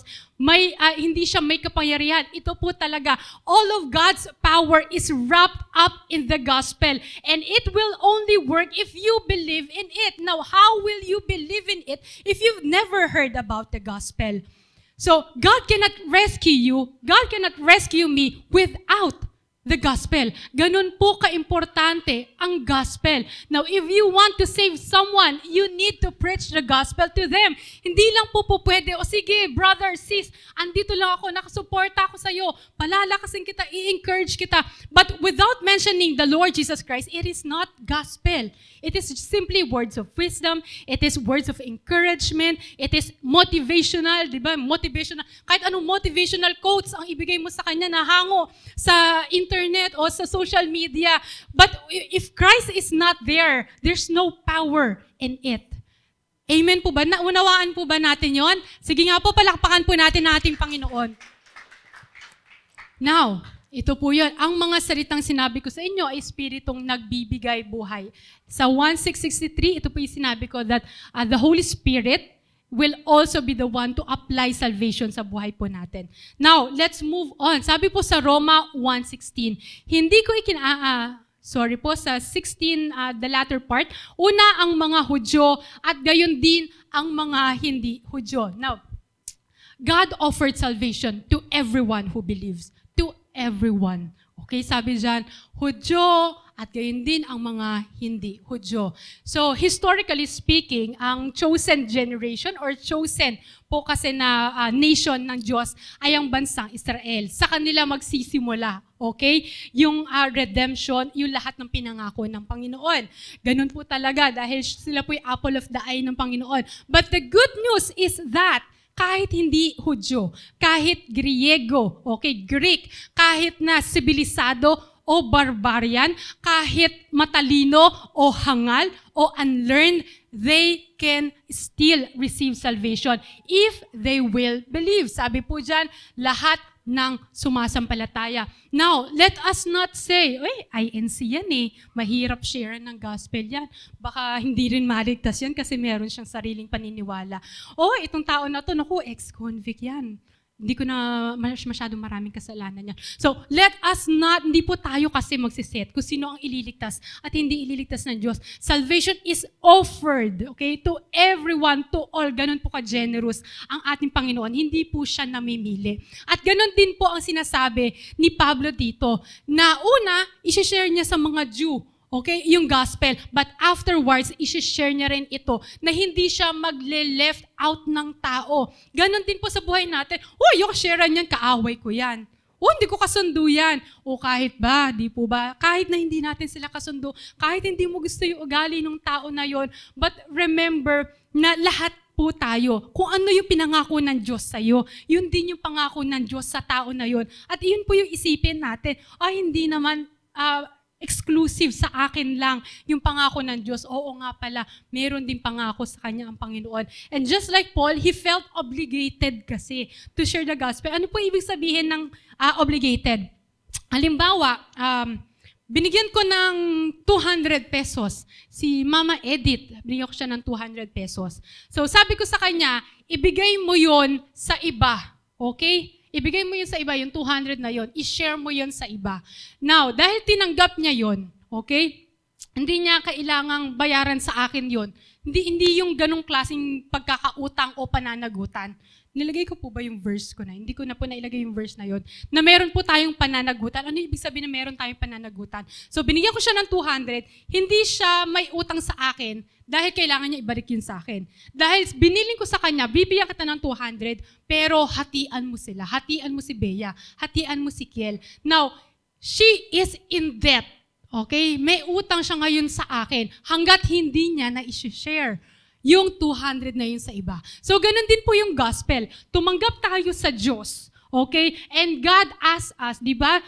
Hindi siya may kapangyarihan. Ito po talaga, all of God's power is wrapped up in the gospel. And it will only work if you believe in it. Now, how will you believe in it if you've never heard about the gospel? So, God cannot rescue you. God cannot rescue me without the gospel. Ganun po kaimportante ang gospel. Now, if you want to save someone, you need to preach the gospel to them. Hindi lang po pwede, o sige, brother, sis, andito lang ako, nakasuporta ako sa iyo, palalakasin kita, i-encourage kita. But without mentioning the Lord Jesus Christ, it is not gospel. It is simply words of wisdom. It is words of encouragement. It is motivational, di ba? Motivational. Kahit anong motivational quotes ang ibigay mo sa kanya na hango sa internet o sa social media. But if Christ is not there, there's no power in it. Amen po ba? Naunawaan po ba natin yon? Sige nga po, palakpakan po natin ang ating Panginoon. Now, ito po yun. Ang mga salitang sinabi ko sa inyo ay Espiritong nagbibigay buhay. Sa 1:663, ito po yung sinabi ko that the Holy Spirit will also be the one to apply salvation sa buhay po natin. Now, let's move on. Sabi po sa Roma 1:16, hindi ko sa 16, the latter part, una ang mga Hudyo at gayon din ang mga hindi Hudyo. Now, God offered salvation to everyone who believes. To everyone. Okay, sabi dyan, Hudyo at gayon din ang mga hindi Hudyo. So, historically speaking, ang chosen generation or chosen po kasi na nation ng Diyos ay ang bansang Israel. Sa kanila magsisimula, okay? Yung redemption, yung lahat ng pinangako ng Panginoon. Ganun po talaga dahil sila po yung apple of the eye ng Panginoon. But the good news is that kahit hindi Hudyo, kahit Griego, okay, Greek, kahit na sibilisado o barbarian, kahit matalino o hangal o unlearned, they can still receive salvation if they will believe. Sabi po dyan, lahat ng sumasampalataya. Now, let us not say, INC yan mahirap share ng gospel yan. Baka hindi rin maligtas yan kasi meron siyang sariling paniniwala. Itong tao na to, naku, ex-convict yan. Hindi ko na masyadong maraming kasalanan yan. So, let us not, hindi po tayo kasi magsiset kung sino ang ililigtas at hindi ililigtas ng Diyos. Salvation is offered, okay, to everyone, to all. Ganun po ka-generous ang ating Panginoon. Hindi po siya namimili. At ganun din po ang sinasabi ni Pablo dito, na una, isi-share niya sa mga Jew, okay, yung gospel. But afterwards, isi-share niya rin ito na hindi siya magle-left out ng tao. Ganon din po sa buhay natin. Yung share niyan, kaaway ko yan. Hindi ko kasundo yan. Kahit ba, di po ba? Kahit na hindi natin sila kasundo, kahit hindi mo gusto yung ugali ng tao na yon, but remember na lahat po tayo. Kung ano yung pinangako ng Diyos sa'yo, yun din yung pangako ng Diyos sa tao na yon. At yun po yung isipin natin, hindi naman exclusive sa akin lang yung pangako ng Diyos. Oo nga pala, meron din pangako sa kanya ang Panginoon. And just like Paul, he felt obligated kasi to share the gospel. Ano po ibig sabihin ng obligated? Halimbawa, binigyan ko ng 200 pesos. Si Mama Edith, binigyan ko siya ng 200 pesos. So sabi ko sa kanya, ibigay mo yon sa iba. Okay? Ibigay mo yun sa iba, yung 200 na yun. I-share mo yun sa iba. Now, dahil tinanggap niya yun, okay? Hindi niya kailangang bayaran sa akin yun. Hindi yung ganong klaseng pagkakautang o pananagutan. Nilagay ko po ba yung verse ko na? Hindi ko na po nailagay yung verse na yon. Na meron po tayong pananagutan. Ano ibig sabihin na meron tayong pananagutan? So binigyan ko siya ng 200, hindi siya may utang sa akin dahil kailangan niya ibalik yun sa akin. Dahil biniling ko sa kanya, bibigyan kita ng 200, pero hatian mo sila. Hatian mo si Bea. Hatian mo si Kiel. Now, she is in debt. Okay? May utang siya ngayon sa akin hanggat hindi niya na i-share yung 200 na yun sa iba. So, ganun din po yung gospel. Tumanggap tayo sa Diyos. Okay? And God asked us, di ba,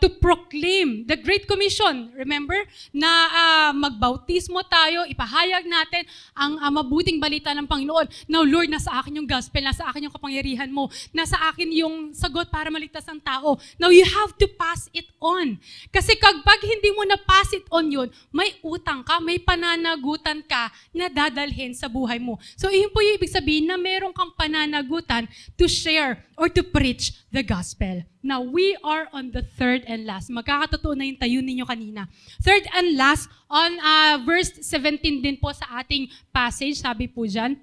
to proclaim the Great Commission. Remember? Na magbautismo tayo, ipahayag natin ang mabuting balita ng Panginoon. Now, Lord, nasa akin yung gospel, nasa akin yung kapangyarihan mo, nasa akin yung sagot para maligtas ang tao. Now, you have to pass it on. Kasi kapag hindi mo na pass it on yun, may utang ka, may pananagutan ka na dadalhin sa buhay mo. So, yun po yung ibig sabihin na meron kang pananagutan to share or to preach the gospel. Now, we are on the third and last. Magkakatotoo na yung tayo ninyo kanina. Third and last, on verse 17 din po sa ating passage, sabi po dyan,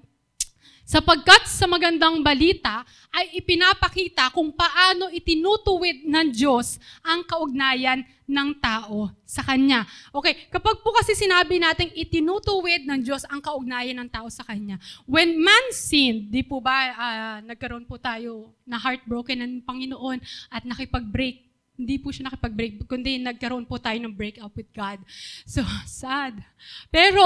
sapagkat sa magandang balita ay ipinapakita kung paano itinutuwid ng Diyos ang kaugnayan ng tao sa Kanya. Okay, kapag po kasi sinabi natin itinutuwid ng Diyos ang kaugnayan ng tao sa Kanya, when man sinned, di po ba nagkaroon po tayo na heartbroken ng Panginoon at nakipag-break? Hindi po siya nakipag-break, kundi nagkaroon po tayo ng break up with God. So, sad. Pero,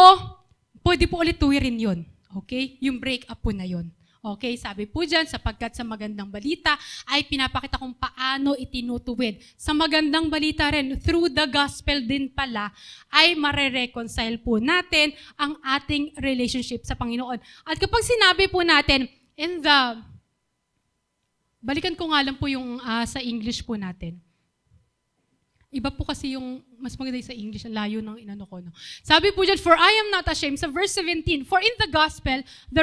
pwede po ulit tuwirin yun. Okay? Yung break up po na yun. Okay? Sabi po dyan, sapagkat sa magandang balita ay pinapakita kung paano itinutuwid. Sa magandang balita rin, through the gospel din pala, ay marereconcile po natin ang ating relationship sa Panginoon. At kapag sinabi po natin, balikan ko nga lang po yung sa English po natin. Iba po kasi yung, mas maganda sa English, ang layo ng inano ko. No? Sabi po dyan, for I am not ashamed, sa verse 17, for in the gospel, the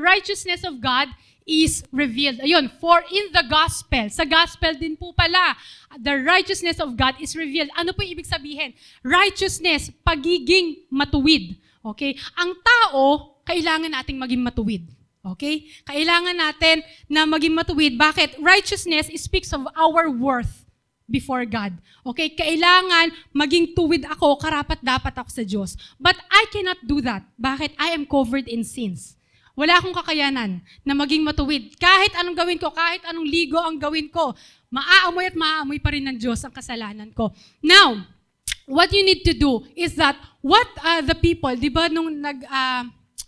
righteousness of God is revealed. Ayun, for in the gospel, sa gospel din po pala, the righteousness of God is revealed. Ano po ibig sabihin? Righteousness, pagiging matuwid. Okay? Ang tao, kailangan nating maging matuwid. Okay? Kailangan natin na maging matuwid. Bakit? Righteousness speaks of our worth before God. Okay? Kailangan maging tuwid ako, karapat-dapat ako sa Diyos. But I cannot do that. Bakit? I am covered in sins. Wala akong kakayanan na maging matuwid. Kahit anong gawin ko, kahit anong ligo ang gawin ko, maaamoy at maaamoy pa rin ng Diyos ang kasalanan ko. Now, what you need to do is that what the people, di ba nung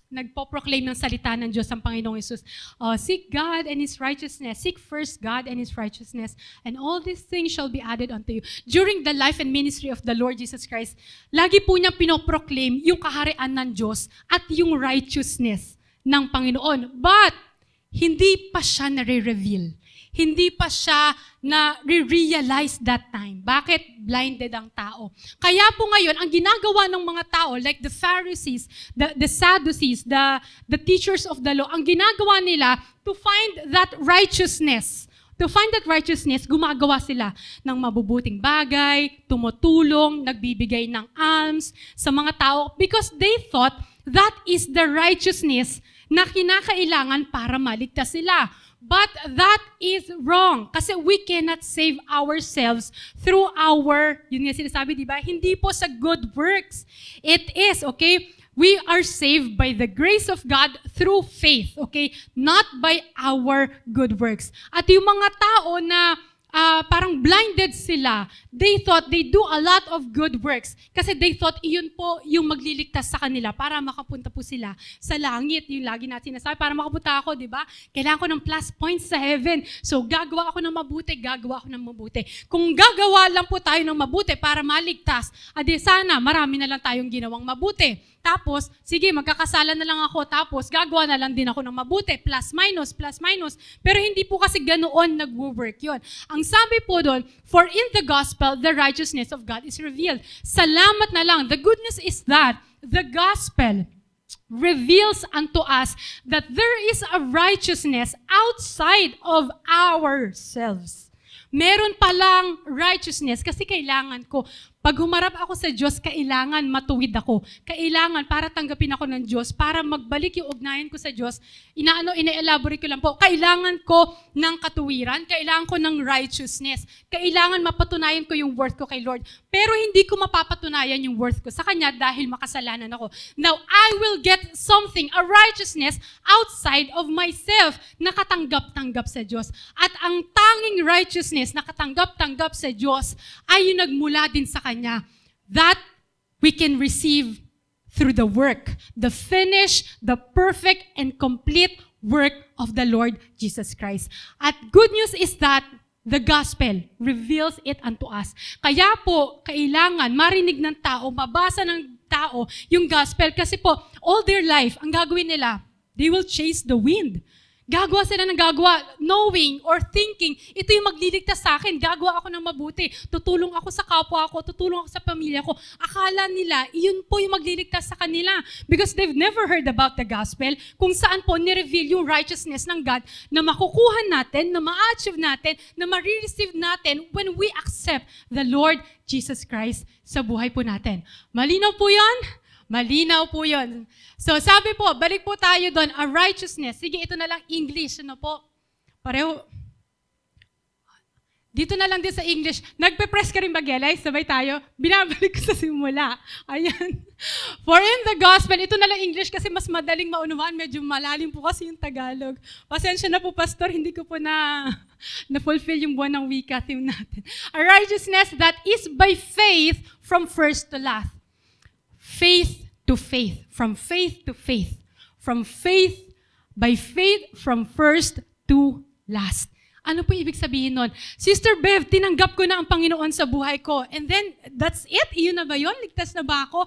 nagpo-proclaim ng salita ng Diyos ang Panginoong Hesus. Seek God and His righteousness. Seek first God and His righteousness. And all these things shall be added unto you. During the life and ministry of the Lord Jesus Christ, lagi po niyang pinoproclaim yung kaharian ng Diyos at yung righteousness ng Panginoon. But, hindi pa siya nare-reveal. Hindi pa siya na-realize that time. Bakit? Blinded ang tao. Kaya po ngayon, ang ginagawa ng mga tao, like the Pharisees, the Sadducees, the teachers of the law, ang ginagawa nila to find that righteousness, gumagawa sila ng mabubuting bagay, tumutulong, nagbibigay ng alms sa mga tao because they thought that is the righteousness na kinakailangan para maligtas sila. But that is wrong. Kasi we cannot save ourselves through yun nga sinasabi, di ba? Hindi po sa good works. It is, okay? We are saved by the grace of God through faith, okay? Not by our good works. At yung mga tao na parang blinded sila, they thought they do a lot of good works. Kasi they thought iyon po yung magliligtas sa kanila para makapunta po sila sa langit. Yung lagi natin sinasabi, para makapunta ako, di ba? Kailangan ko ng plus points sa heaven. So gagawa ako ng mabuti. Kung gagawa lang po tayo ng mabuti para maligtas, adi sana marami na lang tayong ginawang mabuti. Tapos, sige, magkakasala na lang ako, tapos gagawa na lang din ako ng mabuti, plus minus. Pero hindi po kasi ganoon nag-work yun. Ang sabi po doon, for in the gospel, the righteousness of God is revealed. Salamat na lang. The goodness is that the gospel reveals unto us that there is a righteousness outside of ourselves. Meron palang righteousness kasi kailangan ko. Pag humarap ako sa Diyos, kailangan matuwid ako. Kailangan para tanggapin ako ng Diyos, para magbalik yung ugnayan ko sa Diyos. Ina-elaborate ko lang po. Kailangan ko ng katuwiran, kailangan ko ng righteousness. Kailangan mapatunayan ko yung worth ko kay Lord. Pero hindi ko mapapatunayan yung worth ko sa Kanya dahil makasalanan ako. Now, I will get something, a righteousness outside of myself na katanggap-tanggap sa Diyos. At ang tanging righteousness na katanggap-tanggap sa Diyos ay yung nagmula din sa Kanya. That we can receive through the work, the finished, the perfect, and complete work of the Lord Jesus Christ. At good news is that the gospel reveals it unto us. Kaya po, kailangan marinig ng tao, mabasa ng tao yung gospel kasi po, all their life, ang gagawin nila, they will chase the wind. Gagawa sila ng gagawa, knowing or thinking, ito yung magliligtas sa akin, gagawa ako ng mabuti, tutulong ako sa kapwa ko, tutulong ako sa pamilya ko. Akala nila, iyon po yung magliligtas sa kanila. Because they've never heard about the gospel, kung saan po nireveal yung righteousness ng God na makukuha natin, na ma-achieve natin, na ma-receive natin when we accept the Lord Jesus Christ sa buhay po natin. Malinaw po yan? Malinaw po yun. So sabi po, balik po tayo doon, a righteousness. Sige, ito na lang English. Ano po? Pareho. Dito na lang din sa English. Nagpe-press ka rin ba, Gelay? Sabay tayo. Binabalik ko sa simula. Ayan. For in the gospel, ito na lang English kasi mas madaling maunawaan. Medyo malalim po kasi yung Tagalog. Pasensya na po, Pastor. Hindi ko po na-fulfill yung buwan ng wika theme natin. A righteousness that is by faith from first to last. Faith to faith, from faith to faith, from faith, by faith, from first to last. Ano po ibig sabihin nun? Sister Bev, tinanggap ko na ang Panginoon sa buhay ko. And then, that's it? Iyon na ba yun? Ligtas na ba ako?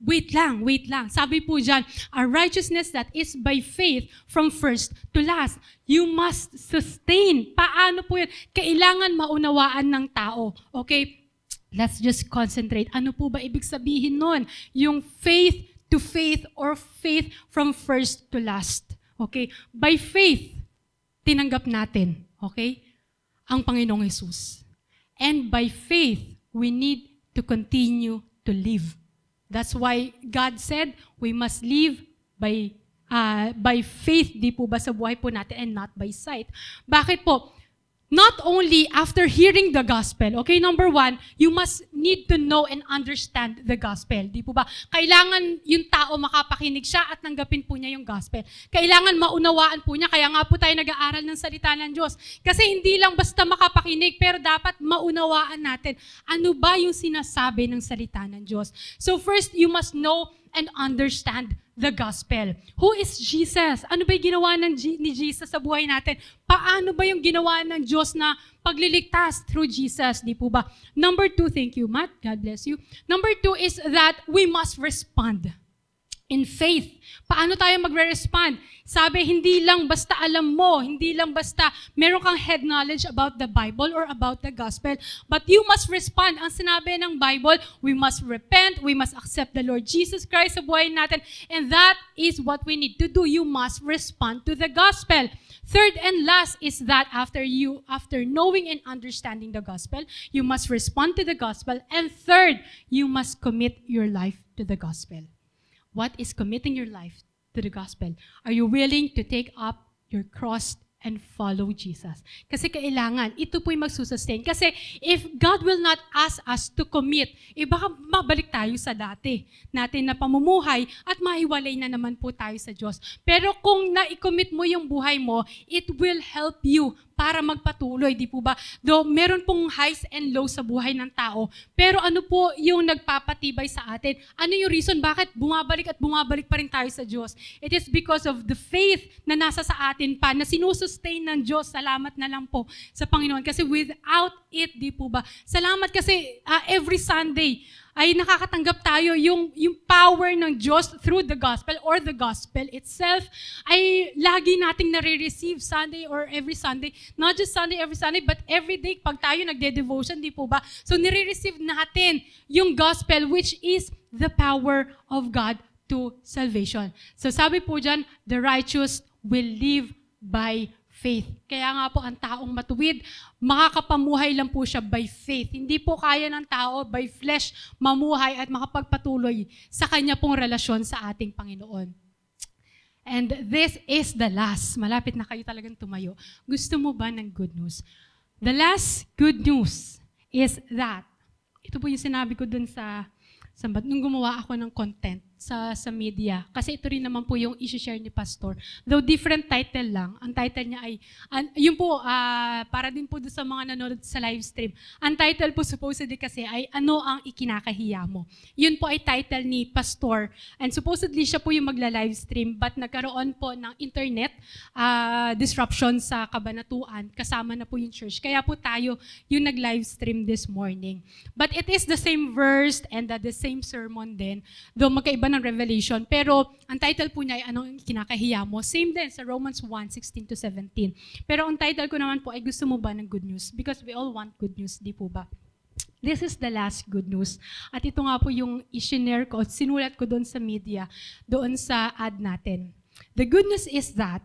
Wait lang. Sabi po dyan, a righteousness that is by faith from first to last. You must sustain. Paano po yun? Kailangan maunawaan ng tao. Okay? Let's just concentrate. Ano po ba ibig sabihin nun? Yung faith to faith or faith from first to last. Okay? By faith, tinanggap natin, okay, ang Panginoong Jesus. And by faith, we need to continue to live. That's why God said, we must live by faith, di po ba sa buhay po natin, and not by sight. Bakit po? Not only after hearing the gospel, okay, number one, you must need to know and understand the gospel. Di po ba? Kailangan yung tao makapakinig siya at nanggapin po niya yung gospel. Kailangan maunawaan po niya, kaya nga po tayo nag-aaral ng salita ng Diyos. Kasi hindi lang basta makapakinig, pero dapat maunawaan natin ano ba yung sinasabi ng salita ng Diyos. So first, you must know and understand the gospel. Who is Jesus? Ano ba yung ginawa ni Jesus sa buhay natin? Paano ba yung ginawa ng Diyos na pagliligtas through Jesus? Di po ba? Number two, thank you, Matt. God bless you. Number two is that we must respond in faith. Paano tayo magre-respond? Sabi, hindi lang basta alam mo, hindi lang basta meron kang head knowledge about the Bible or about the gospel, but you must respond. Ang sinabi ng Bible, we must repent, we must accept the Lord Jesus Christ sa buhay natin, and that is what we need to do. You must respond to the gospel. Third and last is that after knowing and understanding the gospel, you must respond to the gospel, and third, you must commit your life to the gospel. What is committing your life to the gospel? Are you willing to take up your cross and follow Jesus? Kasi kailangan, ito po yung magsusustain. Kasi if God will not ask us to commit, baka mabalik tayo sa dati natin na pamumuhay at mahiwalay na naman po tayo sa Diyos. Pero kung na-commit mo yung buhay mo, it will help you para magpatuloy, di po ba? Though meron pong highs and lows sa buhay ng tao, pero ano po yung nagpapatibay sa atin? Ano yung reason bakit bumabalik at bumabalik pa rin tayo sa Diyos? It is because of the faith na nasa sa atin pa, na sinusustain ng Diyos. Salamat na lang po sa Panginoon. Kasi without it, di po ba? Salamat kasi every Sunday, ay nakakatanggap tayo yung power ng Diyos through the gospel or the gospel itself ay lagi nating nare-receive Sunday or every Sunday. Not just Sunday, every Sunday, but every day pag tayo nagde-devotion, di po ba? So nire-receive natin yung gospel which is the power of God to salvation. So sabi po dyan, the righteous will live by faith. Kaya nga po ang taong matuwid, makakapamuhay lang po siya by faith. Hindi po kaya ng tao by flesh mamuhay at makapagpatuloy sa kanya pong relasyon sa ating Panginoon. And this is the last. Malapit na kayo talagang tumayo. Gusto mo ba ng good news? The last good news is that, ito po yung sinabi ko dun sa nung gumawa ako ng content sa media. Kasi ito rin naman po yung isi-share ni Pastor. Though different title lang. Ang title niya ay, yun po, para din po sa mga nanonood sa live stream. Ang title po supposedly kasi ay, ano ang ikinakahiya mo? Yun po ay title ni Pastor. And supposedly siya po yung magla-live stream, but nagkaroon po ng internet disruption sa Kabanatuan. Kasama na po yung church. Kaya po tayo yung nag-live stream this morning. But it is the same verse and the same sermon din. Though magkaiba ng Revelation. Pero ang title po niya ay anong kinakahiya mo. Same din sa Romans 1:16-17. Pero ang title ko naman po ay gusto mo ba ng good news? Because we all want good news, di po ba? This is the last good news. At ito nga po yung i-share ko, sinulat ko doon sa media, doon sa ad natin. The good news is that,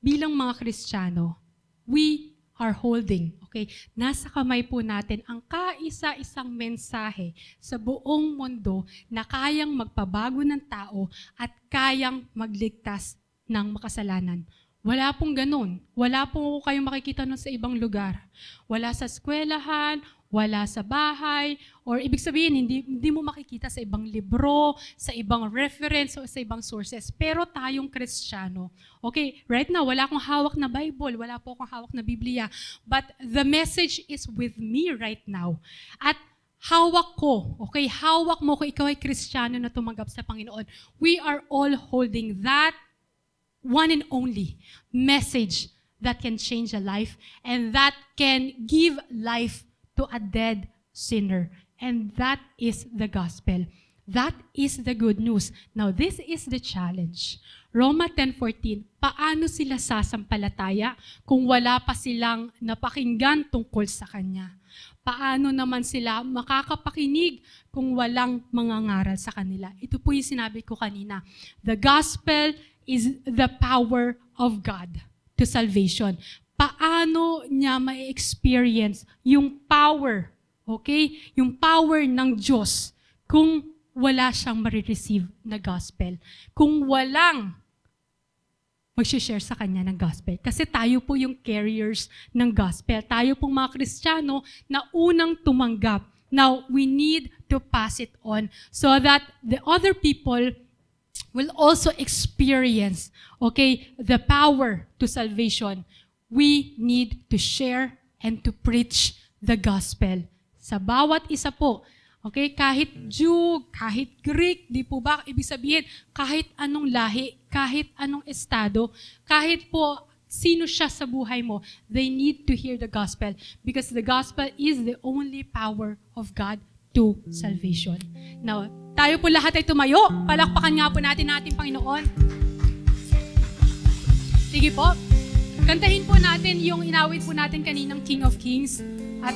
bilang mga Kristiyano, we are holding, okay? Nasa kamay po natin ang kaisa-isang mensahe sa buong mundo na kayang magpabago ng tao at kayang magligtas ng makasalanan. Wala pong ganun. Wala po kayong makikita nun sa ibang lugar. Wala sa eskwelahan, wala sa bahay, or ibig sabihin, hindi mo makikita sa ibang libro, sa ibang reference, o sa ibang sources. Pero tayong Kristiyano, okay, right now, wala akong hawak na Bible, wala po akong hawak na Biblia, but the message is with me right now. At hawak ko, okay, hawak mo kung ikaw ay Kristiyano na tumanggap sa Panginoon. We are all holding that one and only message that can change a life and that can give life to a dead sinner. And that is the gospel. That is the good news. Now, this is the challenge. Roma 10:14, paano sila sasampalataya kung wala pa silang napakinggan tungkol sa Kanya? Paano naman sila makakapakinig kung walang mangangaral sa kanila? Ito po yung sinabi ko kanina. The gospel is the power of God to salvation. Paano niya ma-experience yung power, okay? Yung power ng Diyos kung wala siyang marireceive na gospel. Kung walang mag-share sa kanya ng gospel. Kasi tayo po yung carriers ng gospel. Tayo pong mga Kristiyano na unang tumanggap. Now, we need to pass it on so that the other people will also experience, okay, the power to salvation. We need to share and to preach the gospel. Sa bawat isa po, okay, kahit Jew, kahit Greek, di po ba, ibig sabihin, kahit anong lahi, kahit anong estado, kahit po sino siya sa buhay mo, they need to hear the gospel because the gospel is the only power of God to salvation. Now, tayo po lahat ay tumayo. Palakpakan nga po natin ating Panginoon. Sige po. Kantahin po natin yung inawit po natin kaninang King of Kings. At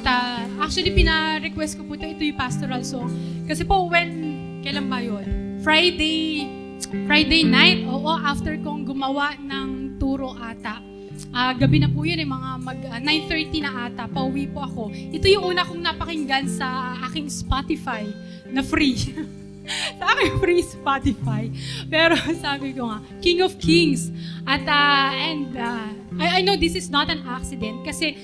actually, pina-request ko po ito yung pastoral song. Kasi po, kailan ba yun? Friday night, oo, after kong gumawa ng turo ata. Gabi na po yun, mga 9:30 na ata, pauwi po ako. Ito yung una kong napakinggan sa aking Spotify na free. Sa aking free Spotify. Pero sabi ko nga, King of Kings. At, I know this is not an accident kasi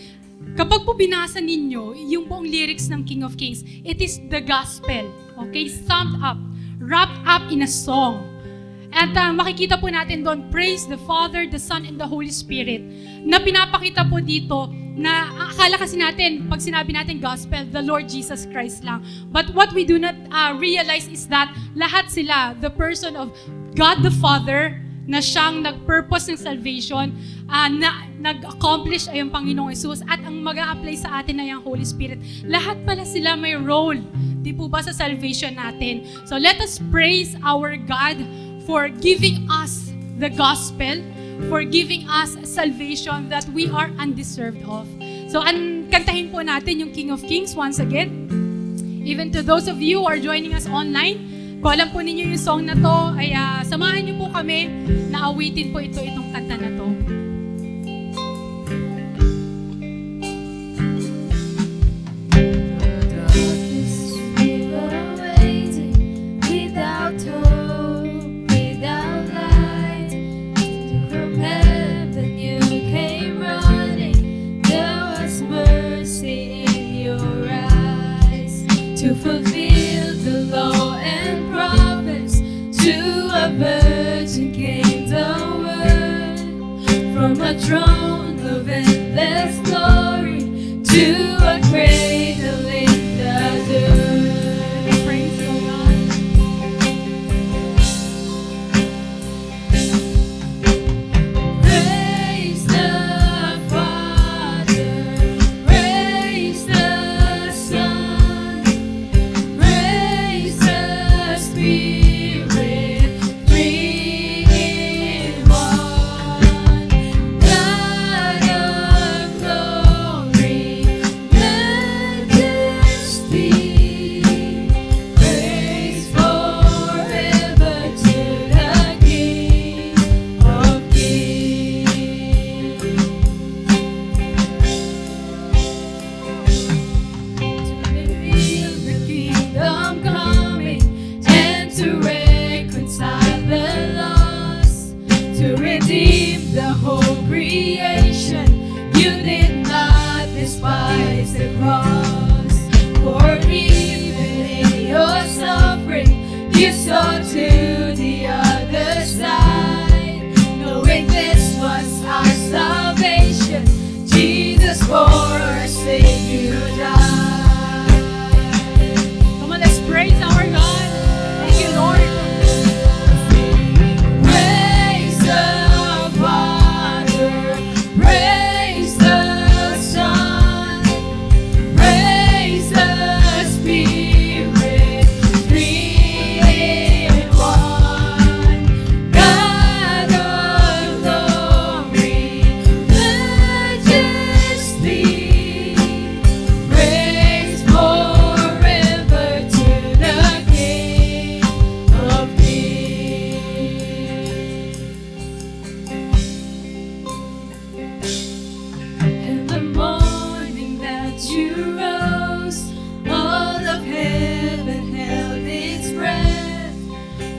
kapag po binasa ninyo yung buong lyrics ng King of Kings, it is the gospel, okay, summed up, wrapped up in a song. At makikita po natin doon, praise the Father, the Son, and the Holy Spirit, na pinapakita po dito na akala kasi natin, pag sinabi natin gospel, the Lord Jesus Christ lang. But what we do not realize is that lahat sila, the person of God the Father, na siyang nag-purpose ng salvation, na nag-accomplish ay ang Panginoong Hesus, at ang mag-a-apply sa atin ay ang Holy Spirit. Lahat pala sila may role, di po ba, sa salvation natin? So let us praise our God for giving us the gospel, for giving us salvation that we are undeserved of. So, kantahin po natin yung King of Kings once again. Even to those of you who are joining us online, kung alam po ninyo yung song na to, ay samahan niyo po kami na awitin po itong kanta na to. fulfilled the law and prophets. To a virgin came the word, from a throne of endless glory to a cradle in the dirt. Praise the Lord. Praise the Father, praise the Son, praise the Spirit, three in one. God of glory, majesty, praise forever to the King of Kings. To reveal the kingdom coming and to reconcile the lost, to redeem the whole creation. You did not despise the cross, for even in your suffering you saw to the other side, knowing this was our salvation. Jesus, for our sake you died. Come on, let's praise our God. Thank you, Lord. Praise the Father, praise the Son, praise the Spirit, three in one. God of glory, majesty, praise forever to the King of Kings. In the morning that you rose, all of heaven held its breath,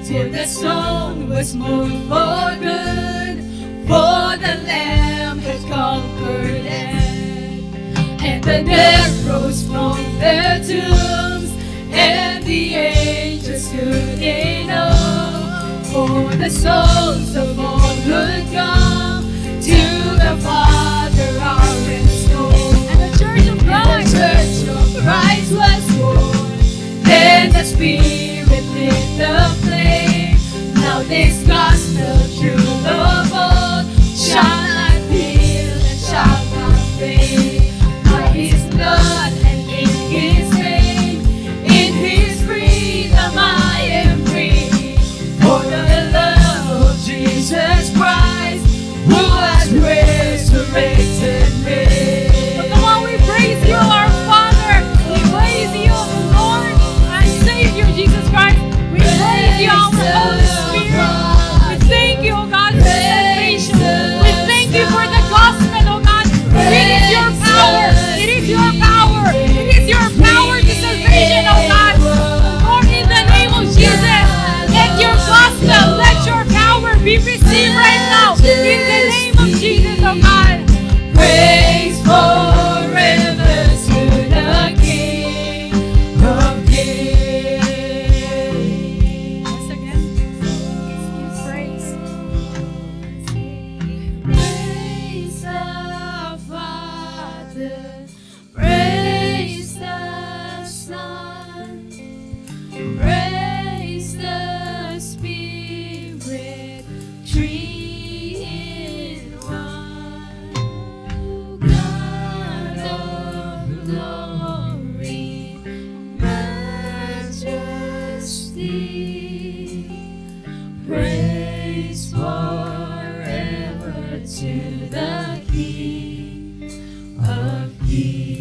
till the stone was moved for good, for the Lamb had conquered death. And the dead rose from their tombs, and the angels stood in awe, for the souls of all who'd come to the Father are restored. And the Church of Christ, was born. Then the Spirit lit the flame. Now this gospel true of all shall not fail and shall not fade. By His blood and in His name, in His freedom I am free. For the love of Jesus Christ, who has resurrected me. So come on, we praise you, our Father. We praise you, Lord and Savior Jesus Christ. We praise you, our Holy Spirit. We thank you, oh God, for salvation. We thank you for the gospel, oh God. It is your power. It is your power. It is your power to salvation, oh God. Lord, in the name of Jesus, let your gospel, let your power be received right now. In the name of Jesus, oh God. Praise forever to the King of Kings. Once again, give praise. Praise the Father, praise the Son, praise the Spirit, three in one. God of glory, majesty, praise forever to the King of Kings.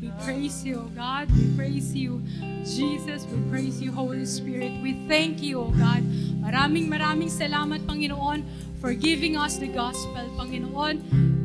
We praise you, oh God. We praise you, Jesus. We praise you, Holy Spirit. We thank you, oh God, Maraming salamat, Panginoon, for giving us the gospel, Panginoon,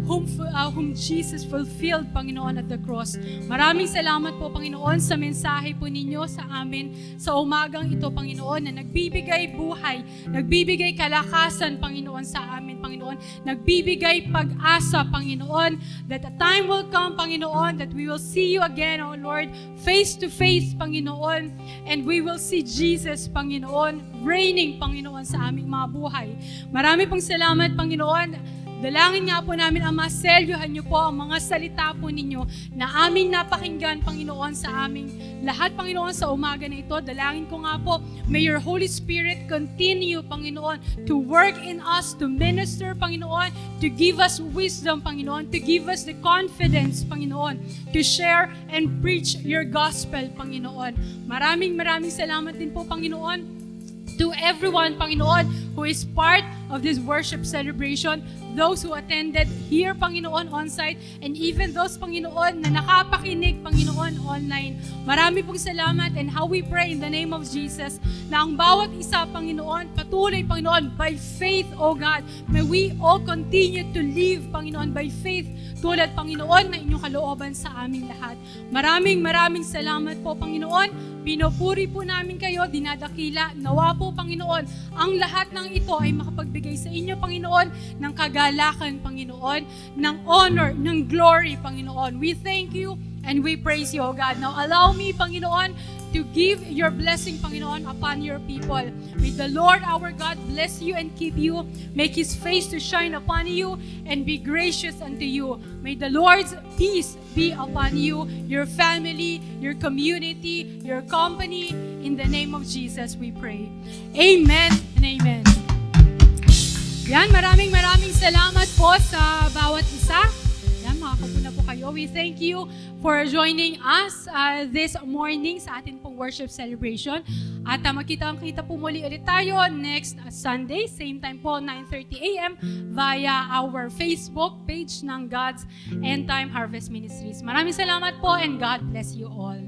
whom Jesus fulfilled, Panginoon, at the cross. Maraming salamat po, Panginoon, sa mensahe po ninyo sa amin sa umagang ito, Panginoon, na nagbibigay buhay, nagbibigay kalakasan, Panginoon, sa amin, Panginoon, nagbibigay pag-asa, Panginoon, that a time will come, Panginoon, that we will see you again, O Lord, face to face, Panginoon, and we will see Jesus, Panginoon, reigning, Panginoon, sa aming mga buhay. Marami pong salamat, Panginoon. Dalangin nga po namin, Ama, selyohan niyo po ang mga salita po ninyo na aming napakinggan, Panginoon, sa aming lahat, Panginoon, sa umaga na ito. Dalangin ko nga po, may your Holy Spirit continue, Panginoon, to work in us, to minister, Panginoon, to give us wisdom, Panginoon, to give us the confidence, Panginoon, to share and preach your gospel, Panginoon. Maraming salamat din po, Panginoon, to everyone, Panginoon, who is part of this worship celebration, those who attended here, Panginoon, on-site, and even those, Panginoon, na nakapakinig, Panginoon, online. Marami pong salamat, and how we pray in the name of Jesus, na ang bawat isa, Panginoon, patuloy, Panginoon, by faith, O God, may we all continue to live, Panginoon, by faith, tulad, Panginoon, na inyong kalooban sa aming lahat. Maraming salamat po, Panginoon. Pinupuri po namin kayo, dinadakila. Nawa po, Panginoon, ang lahat ng ito ay makapagbigay sa inyo, Panginoon, ng kagalakan, Panginoon, ng honor, ng glory, Panginoon. We thank you and we praise you, O God. Now, allow me, Panginoon, to give your blessing, Panginoon, upon your people. May the Lord our God bless you and keep you, make His face to shine upon you, and be gracious unto you. May the Lord's peace be upon you, your family, your community, your company. In the name of Jesus, we pray. Amen and amen. Yan, maraming salamat po sa bawat isa. Yan, makakapuna po kayo. We thank you for joining us this morning sa atin pong worship celebration. At magkita po muli ulit tayo next Sunday, same time po, 9:30 a.m. via our Facebook page ng God's End Time Harvest Ministries. Maraming salamat po and God bless you all.